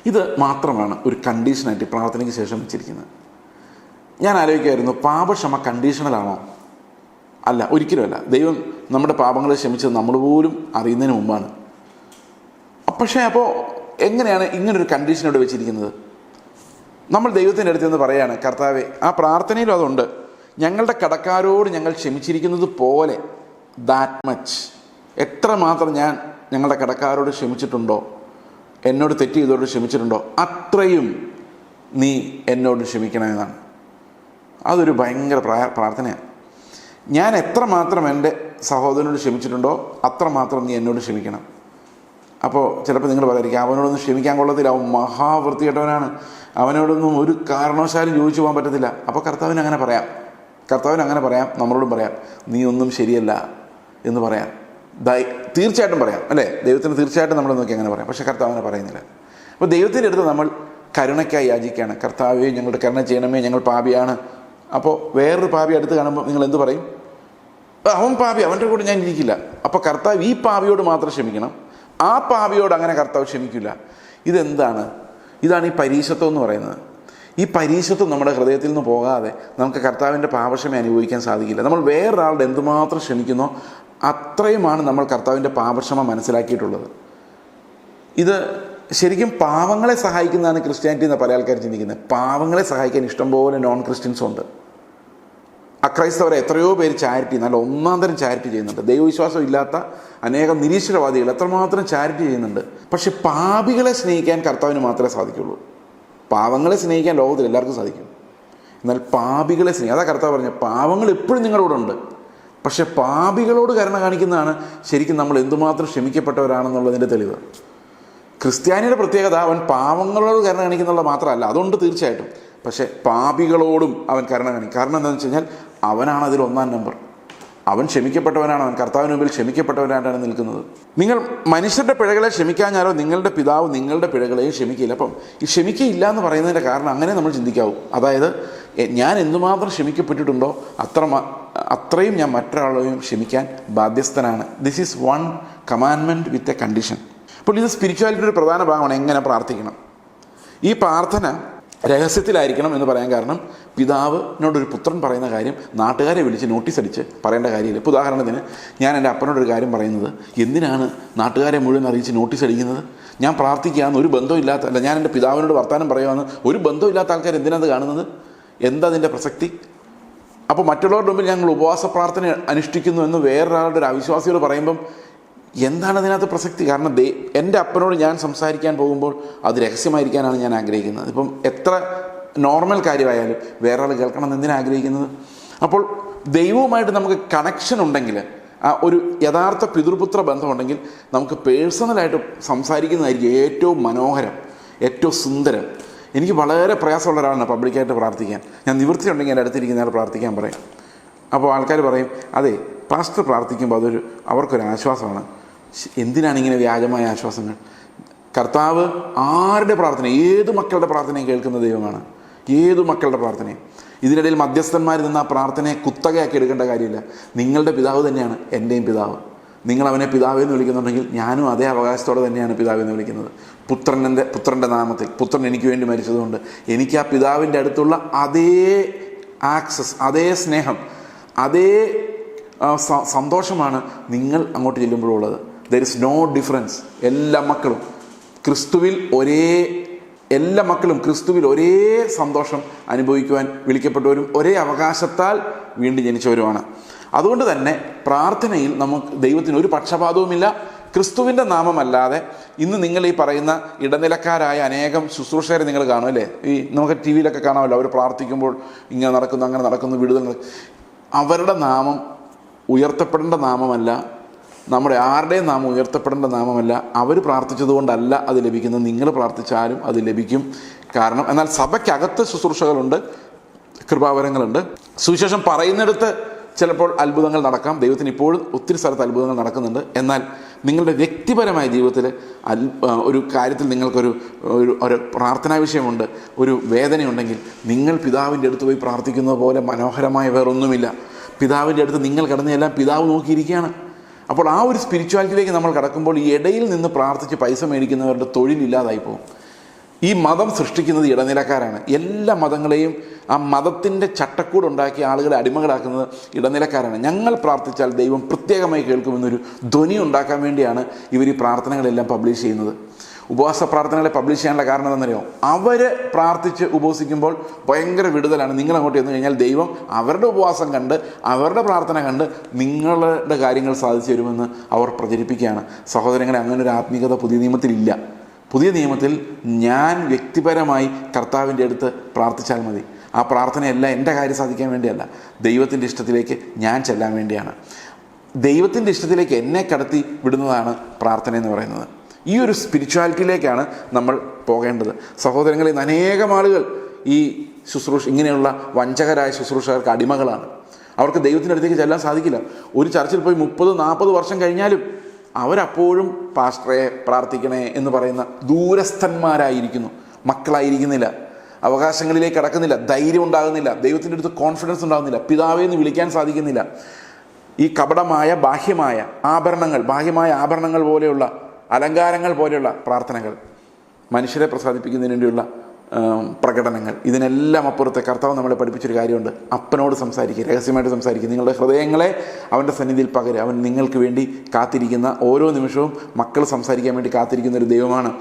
ഇത് മാത്രമാണ് ഒരു കണ്ടീഷനായിട്ട് പ്രാർത്ഥനയ്ക്ക് ശേഷം വെച്ചിരിക്കുന്നത്. ഞാൻ ആലോചിക്കുമായിരുന്നു, പാപക്ഷമ കണ്ടീഷണലാണോ? അല്ല, ഒരിക്കലുമല്ല. ദൈവം നമ്മുടെ പാപങ്ങളെ ക്ഷമിച്ചത് നമ്മൾ പോലും അറിയുന്നതിന് മുമ്പാണ്. പക്ഷേ അപ്പോൾ എങ്ങനെയാണ് ഇങ്ങനൊരു കണ്ടീഷൻ ഇവിടെ വെച്ചിരിക്കുന്നത്? നമ്മൾ ദൈവത്തിൻ്റെ അടുത്ത് നിന്ന് പറയുകയാണ്, കർത്താവേ, ആ പ്രാർത്ഥനയിലും അതുണ്ട്, ഞങ്ങളുടെ കടക്കാരോട് ഞങ്ങൾ ക്ഷമിച്ചിരിക്കുന്നത് പോലെ, ദാറ്റ് മച്ച്, എത്രമാത്രം ഞാൻ ഞങ്ങളുടെ കടക്കാരോട് ക്ഷമിച്ചിട്ടുണ്ടോ, എന്നോട് തെറ്റ് ചെയ്തവരോട് ക്ഷമിച്ചിട്ടുണ്ടോ, അത്രയും നീ എന്നോട് ക്ഷമിക്കണമെന്നാണ്. അതൊരു ഭയങ്കര പ്രാർത്ഥനയാണ്. ഞാൻ എത്രമാത്രം എൻ്റെ സഹോദരനോട് ക്ഷമിച്ചിട്ടുണ്ടോ അത്രമാത്രം നീ എന്നോട് ക്ഷമിക്കണം. അപ്പോൾ ചിലപ്പോൾ നിങ്ങൾ പറയായിരിക്കും, അവനോടൊന്നും ക്ഷമിക്കാൻ കൊള്ളത്തില്ല, അവൻ മഹാവൃത്തികെട്ടവനാണ്, അവനോടൊന്നും ഒരു കാരണവശാലും ചോദിച്ചു പോകാൻ പറ്റത്തില്ല. അപ്പോൾ കർത്താവിന് അങ്ങനെ പറയാം, നമ്മളോടും പറയാം, നീ ഒന്നും ശരിയല്ല എന്ന് പറയാം. തീർച്ചയായിട്ടും പറയാം, അല്ലേ? ദൈവത്തിന് തീർച്ചയായിട്ടും നമ്മൾ നോക്കി അങ്ങനെ പറയാം. പക്ഷേ കർത്താവിനെ പറയുന്നില്ല. അപ്പോൾ ദൈവത്തിൻ്റെ അടുത്ത് നമ്മൾ കരുണയ്ക്കായി യാചിക്കുകയാണ്. കർത്താവേ, ഞങ്ങളുടെ കരുണ ചെയ്യണമേ, ഞങ്ങൾ പാപിയാണ്. അപ്പോൾ വേറൊരു പാപി അടുത്ത് കാണുമ്പോൾ നിങ്ങൾ എന്ത് പറയും? അവൻ പാപി, അവൻ്റെ കൂടെ ഞാൻ ഇരിക്കില്ല. അപ്പോൾ കർത്താവ് ഈ പാപിയോട് മാത്രം ക്ഷമിക്കണം, ആ പാപിയോട് അങ്ങനെ കർത്താവ് ക്ഷമിക്കില്ല. ഇതെന്താണ്? ഇതാണ് ഈ പരീശത്വം എന്ന് പറയുന്നത്. ഈ പരീശത്വം നമ്മുടെ ഹൃദയത്തിൽ നിന്ന് പോകാതെ നമുക്ക് കർത്താവിൻ്റെ പാപക്ഷമ അനുഭവിക്കാൻ സാധിക്കില്ല. നമ്മൾ വേറൊരാളുടെ എന്തുമാത്രം ക്ഷമിക്കുന്നോ അത്രയുമാണ് നമ്മൾ കർത്താവിൻ്റെ പാപക്ഷമ മനസ്സിലാക്കിയിട്ടുള്ളത്. ഇത് ശരിക്കും പാവങ്ങളെ സഹായിക്കുന്നതാണ് ക്രിസ്ത്യാനിറ്റി എന്ന് പല ആൾക്കാർ ചിന്തിക്കുന്നത്. പാവങ്ങളെ സഹായിക്കാൻ ഇഷ്ടംപോലെ നോൺ ക്രിസ്ത്യൻസും ഉണ്ട്. അക്രൈസ്തവരെ എത്രയോ പേര് ചാരിറ്റി, നല്ല ഒന്നാം തരം ചാരിറ്റി ചെയ്യുന്നുണ്ട്. ദൈവവിശ്വാസം ഇല്ലാത്ത അനേകം നിരീശ്വരവാദികൾ എത്രമാത്രം ചാരിറ്റി ചെയ്യുന്നുണ്ട്. പക്ഷെ പാപികളെ സ്നേഹിക്കാൻ കർത്താവിന് മാത്രമേ സാധിക്കുള്ളൂ. പാവങ്ങളെ സ്നേഹിക്കാൻ ലോകത്തിൽ എല്ലാവർക്കും സാധിക്കും, എന്നാൽ പാപികളെ അതാ കർത്താവ് പറഞ്ഞത്, പാവങ്ങൾ എപ്പോഴും നിങ്ങളോട് ഉണ്ട്, പക്ഷെ പാപികളോട് കരുണ കാണിക്കുന്നതാണ് ശരിക്കും നമ്മൾ എന്തുമാത്രം ക്ഷമിക്കപ്പെട്ടവരാണെന്നുള്ളതിൻ്റെ തെളിവ്. ക്രിസ്ത്യാനിയുടെ പ്രത്യേകത അവൻ പാവങ്ങളോട് കരുണ കാണിക്കുന്നുള്ള മാത്രമല്ല, അതുകൊണ്ട് തീർച്ചയായിട്ടും, പക്ഷേ പാപികളോടും അവൻ കരുണ കാണിക്കും. കാരണം എന്താണെന്ന് വെച്ച് കഴിഞ്ഞാൽ അവനാണ് അതിൽ ഒന്നാം നമ്പർ. അവൻ ക്ഷമിക്കപ്പെട്ടവനാണ്, അവൻ കർത്താവിന് മുമ്പിൽ ക്ഷമിക്കപ്പെട്ടവനായിട്ടാണ് നിൽക്കുന്നത്. നിങ്ങൾ മനുഷ്യരുടെ പിഴകളെ ക്ഷമിക്കാഞ്ഞാലോ നിങ്ങളുടെ പിതാവ് നിങ്ങളുടെ പിഴകളെയും ക്ഷമിക്കില്ല. അപ്പം ഈ ക്ഷമിക്കയില്ല എന്ന് പറയുന്നതിൻ്റെ കാരണം അങ്ങനെ നമ്മൾ ചിന്തിക്കാവൂ. അതായത് ഞാൻ എന്തുമാത്രം ക്ഷമിക്കപ്പെട്ടിട്ടുണ്ടോ അത്രയും ഞാൻ മറ്റൊരാളെയും ക്ഷമിക്കാൻ ബാധ്യസ്ഥനാണ്. This is one commandment with a condition. അപ്പോൾ ഇത് സ്പിരിച്വാലിറ്റിയുടെ ഒരു പ്രധാന ഭാഗമാണ്. എങ്ങനെ പ്രാർത്ഥിക്കണം? ഈ പ്രാർത്ഥന രഹസ്യത്തിലായിരിക്കണം എന്ന് പറയാൻ കാരണം, പിതാവിനോടൊരു പുത്രൻ പറയുന്ന കാര്യം നാട്ടുകാരെ വിളിച്ച് നോട്ടീസ് അടിച്ച് പറയേണ്ട കാര്യമില്ല. ഇപ്പോൾ ഉദാഹരണത്തിന് ഞാൻ എൻ്റെ അപ്പനോടൊരു കാര്യം പറയുന്നത്, എന്തിനാണ് നാട്ടുകാരെ മുഴുവൻ അറിയിച്ച് നോട്ടീസ് അടിക്കുന്നത്? ഞാൻ പ്രാർത്ഥിക്കുകയെന്ന് ഒരു ബന്ധമില്ലാത്ത, അല്ല ഞാൻ എൻ്റെ പിതാവിനോട് വർത്താനം പറയുകയെന്ന് ഒരു ബന്ധമില്ലാത്ത ആൾക്കാർ എന്തിനാണ് കാണുന്നത്? എന്താ അതിൻ്റെ പ്രസക്തി? അപ്പോൾ മറ്റുള്ളവരുടെ മുമ്പിൽ ഞങ്ങൾ ഉപവാസ പ്രാർത്ഥന അനുഷ്ഠിക്കുന്നു എന്ന് വേറൊരാളുടെ ഒരു അവിശ്വാസിയോട് പറയുമ്പം എന്താണ് അതിനകത്ത് പ്രസക്തി? കാരണം എൻ്റെ അപ്പനോട് ഞാൻ സംസാരിക്കാൻ പോകുമ്പോൾ അത് രഹസ്യമായിരിക്കാനാണ് ഞാൻ ആഗ്രഹിക്കുന്നത്. ഇപ്പം എത്ര നോർമൽ കാര്യമായാലും വേറെ ആൾ കേൾക്കണം എന്ന് എന്തിനാണ് ആഗ്രഹിക്കുന്നത്? അപ്പോൾ ദൈവവുമായിട്ട് നമുക്ക് കണക്ഷൻ ഉണ്ടെങ്കിൽ, ആ ഒരു യഥാർത്ഥ പിതൃപുത്ര ബന്ധമുണ്ടെങ്കിൽ നമുക്ക് പേഴ്സണലായിട്ട് സംസാരിക്കുന്നതായിരിക്കും ഏറ്റവും മനോഹരം, ഏറ്റവും സുന്ദരം. എനിക്ക് വളരെ പ്രയാസമുള്ള ഒരാളാണ് പബ്ലിക്കായിട്ട് പ്രാർത്ഥിക്കാൻ. ഞാൻ നിവൃത്തി ഉണ്ടെങ്കിൽ എൻ്റെ അടുത്തിരിക്കുന്ന ആൾ പ്രാർത്ഥിക്കാൻ പറയും. അപ്പോൾ ആൾക്കാർ പറയും, അതെ പാസ്റ്റർ പ്രാർത്ഥിക്കുമ്പോൾ അവർക്കൊരു ആശ്വാസമാണ്. എന്തിനാണ് ഇങ്ങനെ വ്യാജമായ ആശ്വാസങ്ങൾ? കർത്താവ് ആരുടെ പ്രാർത്ഥന, ഏത് മക്കളുടെ പ്രാർത്ഥനയും കേൾക്കുന്ന ദൈവമാണ്. ഏത് മക്കളുടെ പ്രാർത്ഥനയും. ഇതിനിടയിൽ മധ്യസ്ഥന്മാർ നിന്ന് ആ പ്രാർത്ഥനയെ കുത്തകയാക്കി എടുക്കേണ്ട കാര്യമില്ല. നിങ്ങളുടെ പിതാവ് തന്നെയാണ് എൻ്റെയും പിതാവ്. നിങ്ങൾ അവനെ പിതാവെന്ന് വിളിക്കുന്നുണ്ടെങ്കിൽ ഞാനും അതേ അവകാശത്തോടെ തന്നെയാണ് പിതാവെന്ന് വിളിക്കുന്നത്. പുത്രൻ്റെ നാമത്തിൽ, പുത്രൻ എനിക്ക് വേണ്ടി മരിച്ചതുകൊണ്ട് എനിക്ക് ആ പിതാവിൻ്റെ അടുത്തുള്ള അതേ ആക്സസ്, അതേ സ്നേഹം, അതേ സന്തോഷമാണ് നിങ്ങൾ അങ്ങോട്ട് ചെല്ലുമ്പോഴുള്ളത്. There is no difference. എല്ലാ മക്കളും ക്രിസ്തുവിൽ ഒരേ സന്തോഷം അനുഭവിക്കുവാൻ വിളിക്കപ്പെട്ടവരും ഒരേ അവകാശത്താൽ വീണ്ടും ജനിച്ചവരുമാണ്. അതുകൊണ്ട് തന്നെ പ്രാർത്ഥനയിൽ നമുക്ക് ദൈവത്തിന് ഒരു പക്ഷപാതവുമില്ല. ക്രിസ്തുവിൻ്റെ നാമമല്ലാതെ ഇന്ന് നിങ്ങൾ ഈ പറയുന്ന ഇടനിലക്കാരായ അനേകം ശുശ്രൂഷകരെ നിങ്ങൾ കാണും അല്ലേ? നമുക്ക് ടി വിയിലൊക്കെ കാണാമല്ലോ, അവർ പ്രാർത്ഥിക്കുമ്പോൾ ഇങ്ങനെ നടക്കുന്നു, അങ്ങനെ നടക്കുന്നു, വിടുതൽ. അവരുടെ നാമം ഉയർത്തപ്പെടേണ്ട നാമമല്ല, നമ്മുടെ ആരുടെയും നാമം ഉയർത്തപ്പെടേണ്ട നാമമല്ല. അവർ പ്രാർത്ഥിച്ചതുകൊണ്ടല്ല അത് ലഭിക്കുന്നത്. നിങ്ങൾ പ്രാർത്ഥിച്ചാലും അത് ലഭിക്കും. കാരണം എന്നാൽ സഭയ്ക്കകത്ത് ശുശ്രൂഷകളുണ്ട്, കൃപാവരങ്ങളുണ്ട്. സുവിശേഷം പറയുന്നിടത്ത് ചിലപ്പോൾ അത്ഭുതങ്ങൾ നടക്കാം. ദൈവത്തിന് ഇപ്പോഴും ഒത്തിരി സ്ഥലത്ത് അത്ഭുതങ്ങൾ നടക്കുന്നുണ്ട്. എന്നാൽ നിങ്ങളുടെ വ്യക്തിപരമായ ജീവിതത്തിൽ ഒരു കാര്യത്തിൽ നിങ്ങൾക്കൊരു ഒരു പ്രാർത്ഥനാ വിഷയമുണ്ട്, ഒരു വേദനയുണ്ടെങ്കിൽ നിങ്ങൾ പിതാവിൻ്റെ അടുത്ത് പോയി പ്രാർത്ഥിക്കുന്നത് പോലെ മനോഹരമായ വേറൊന്നുമില്ല. പിതാവിൻ്റെ അടുത്ത് നിങ്ങൾ കടന്നെല്ലാം പിതാവ് നോക്കിയിരിക്കുകയാണ്. അപ്പോൾ ആ ഒരു സ്പിരിച്വാലിറ്റിയിലേക്ക് നമ്മൾ കടക്കുമ്പോൾ ഈ ഇടയിൽ നിന്ന് പ്രാർത്ഥിച്ച് പൈസ മേടിക്കുന്നവരുടെ തൊഴിലില്ലാതായി പോകും. ഈ മതം സൃഷ്ടിക്കുന്നത് ഇടനിലക്കാരാണ്. എല്ലാ മതങ്ങളെയും ആ മതത്തിൻ്റെ ചട്ടക്കൂടുണ്ടാക്കി ആളുകളെ അടിമകളാക്കുന്നത് ഇടനിലക്കാരാണ്. ഞങ്ങൾ പ്രാർത്ഥിച്ചാൽ ദൈവം പ്രത്യേകമായി കേൾക്കുമെന്നൊരു ധ്വനി ഉണ്ടാക്കാൻ വേണ്ടിയാണ് ഇവർ ഈ പ്രാർത്ഥനകളെല്ലാം പബ്ലിഷ് ചെയ്യുന്നത്. ഉപവാസ പ്രാർത്ഥനകളെ പബ്ലിഷ് ചെയ്യാനുള്ള കാരണം എന്താണെന്നറിയോ? അവർ പ്രാർത്ഥിച്ച് ഉപവസിക്കുമ്പോൾ ഭയങ്കര വിടുതലാണ്. നിങ്ങളങ്ങോട്ട് ചെന്ന് കഴിഞ്ഞാൽ ദൈവം അവരുടെ ഉപവാസം കണ്ട്, അവരുടെ പ്രാർത്ഥന കണ്ട് നിങ്ങളുടെ കാര്യങ്ങൾ സാധിച്ചു തരുമെന്ന് അവർ പ്രചരിപ്പിക്കുകയാണ്. സഹോദരങ്ങളെ, അങ്ങനെ ഒരു ആത്മീയത പുതിയ നിയമത്തിലില്ല. പുതിയ നിയമത്തിൽ ഞാൻ വ്യക്തിപരമായി കർത്താവിൻ്റെ അടുത്ത് പ്രാർത്ഥിച്ചാൽ മതി. ആ പ്രാർത്ഥനയല്ല എൻ്റെ കാര്യം സാധിക്കാൻ വേണ്ടിയല്ല, ദൈവത്തിൻ്റെ ഇഷ്ടത്തിലേക്ക് ഞാൻ ചെല്ലാൻ വേണ്ടിയാണ്. ദൈവത്തിൻ്റെ ഇഷ്ടത്തിലേക്ക് എന്നെ കടത്തി വിടുന്നതാണ് പ്രാർത്ഥന എന്ന് പറയുന്നത്. ഈ ഒരു സ്പിരിച്വാലിറ്റിയിലേക്കാണ് നമ്മൾ പോകേണ്ടത്. സഹോദരങ്ങളിൽ നിന്ന് അനേകം ആളുകൾ ഈ ഇങ്ങനെയുള്ള വഞ്ചകരായ ശുശ്രൂഷകർക്ക് അടിമകളാണ്. അവർക്ക് ദൈവത്തിൻ്റെ അടുത്തേക്ക് ചെല്ലാൻ സാധിക്കില്ല. ഒരു ചർച്ചിൽ പോയി 30-40 വർഷം കഴിഞ്ഞാലും അവരപ്പോഴും പാസ്റ്ററെ പ്രാർത്ഥിക്കണേ എന്ന് പറയുന്ന ദൂരസ്ഥന്മാരായിരിക്കുന്നു. മക്കളായിരിക്കുന്നില്ല, അവകാശങ്ങളിലേക്ക് കടക്കുന്നില്ല, ധൈര്യം ഉണ്ടാകുന്നില്ല, ദൈവത്തിൻ്റെ അടുത്ത് കോൺഫിഡൻസ് ഉണ്ടാകുന്നില്ല, പിതാവേ എന്ന് വിളിക്കാൻ സാധിക്കുന്നില്ല. ഈ കപടമായ ബാഹ്യമായ ആഭരണങ്ങൾ പോലെയുള്ള അലങ്കാരങ്ങൾ പോലെയുള്ള പ്രാർത്ഥനകൾ, മനുഷ്യരെ പ്രസാദിപ്പിക്കുന്നതിന് വേണ്ടിയുള്ള പ്രകടനങ്ങൾ, ഇതിനെല്ലാം അപ്പുറത്തെ കർത്താവ് നമ്മളെ പഠിപ്പിച്ചൊരു കാര്യമുണ്ട്. അപ്പനോട് സംസാരിക്കുക, രഹസ്യമായിട്ട് സംസാരിക്കുക. നിങ്ങളുടെ ഹൃദയങ്ങളെ അവൻ്റെ സന്നിധിയിൽ പകരുക. അവൻ നിങ്ങൾക്ക് വേണ്ടി കാത്തിരിക്കുന്ന, ഓരോ നിമിഷവും മക്കൾ സംസാരിക്കാൻ വേണ്ടി കാത്തിരിക്കുന്ന ഒരു ദൈവമാണ്.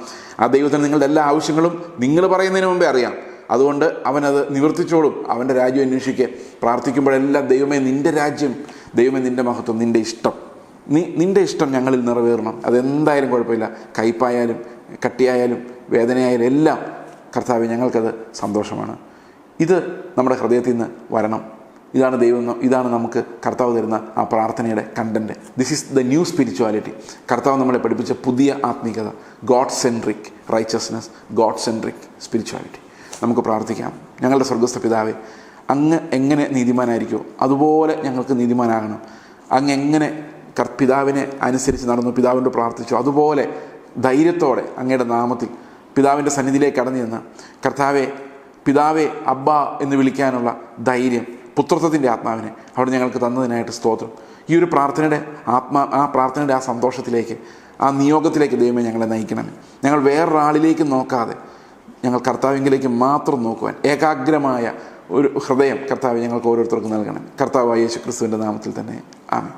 ആ ദൈവത്തിന് നിങ്ങളുടെ എല്ലാ ആവശ്യങ്ങളും നിങ്ങൾ പറയുന്നതിന് മുമ്പേ അറിയാം. അതുകൊണ്ട് അവനത് നിവർത്തിച്ചോളും. അവൻ്റെ രാജ്യം അന്വേഷിക്കുക. പ്രാർത്ഥിക്കുമ്പോഴെല്ലാം ദൈവമേ നിൻ്റെ രാജ്യം, ദൈവമേ നിൻ്റെ മഹത്വം, നിൻ്റെ ഇഷ്ടം, നിൻ്റെ ഇഷ്ടം ഞങ്ങളിൽ നിറവേറണം. അതെന്തായാലും കുഴപ്പമില്ല. കയ്പായാലും കട്ടിയായാലും വേദനയായാലും എല്ലാം കർത്താവേ ഞങ്ങൾക്കത് സന്തോഷമാണ്. ഇത് നമ്മുടെ ഹൃദയത്തിൽ നിന്ന് വരണം. ഇതാണ് നമുക്ക് കർത്താവ് തരുന്ന ആ പ്രാർത്ഥനയുടെ content. This is the new spirituality. കർത്താവ് നമ്മളെ പഠിപ്പിച്ച പുതിയ ആത്മീയത, God centric righteousness, God centric spirituality. നമുക്ക് പ്രാർത്ഥിക്കാം. ഞങ്ങളുടെ സ്വർഗ്ഗസ്ഥ പിതാവേ, അങ്ങ് എങ്ങനെ നീതിമാനായിരിക്കുമോ അതുപോലെ ഞങ്ങൾക്ക് നീതിമാനാകണം. അങ്ങ് എങ്ങനെ പിതാവിനെ അനുസരിച്ച് നടന്നു, പിതാവിനോട് പ്രാർത്ഥിച്ചു, അതുപോലെ ധൈര്യത്തോടെ അങ്ങയുടെ നാമത്തിൽ പിതാവിൻ്റെ സന്നിധിയിലേക്ക് കടന്നു ചെന്ന് പിതാവേ അബ്ബ എന്ന് വിളിക്കാനുള്ള ധൈര്യം, പുത്രത്വത്തിൻ്റെ ആത്മാവിനെ അവിടെ ഞങ്ങൾക്ക് തന്നതിനായിട്ട് സ്തോത്രം. ഈ ഒരു പ്രാർത്ഥനയുടെ ആ സന്തോഷത്തിലേക്ക്, ആ നിയോഗത്തിലേക്ക് ദൈവമേ ഞങ്ങളെ നയിക്കണമേ. ഞങ്ങൾ വേറൊരാളിലേക്ക് നോക്കാതെ ഞങ്ങൾ കർത്താവിലേക്ക് മാത്രം നോക്കുവാൻ ഏകാഗ്രമായ ഒരു ഹൃദയം കർത്താവ് ഞങ്ങൾക്ക് ഓരോരുത്തർക്കും നൽകണം. കർത്താവായ യേശു ക്രിസ്തുവിൻ്റെ നാമത്തിൽ തന്നെ ആമേൻ.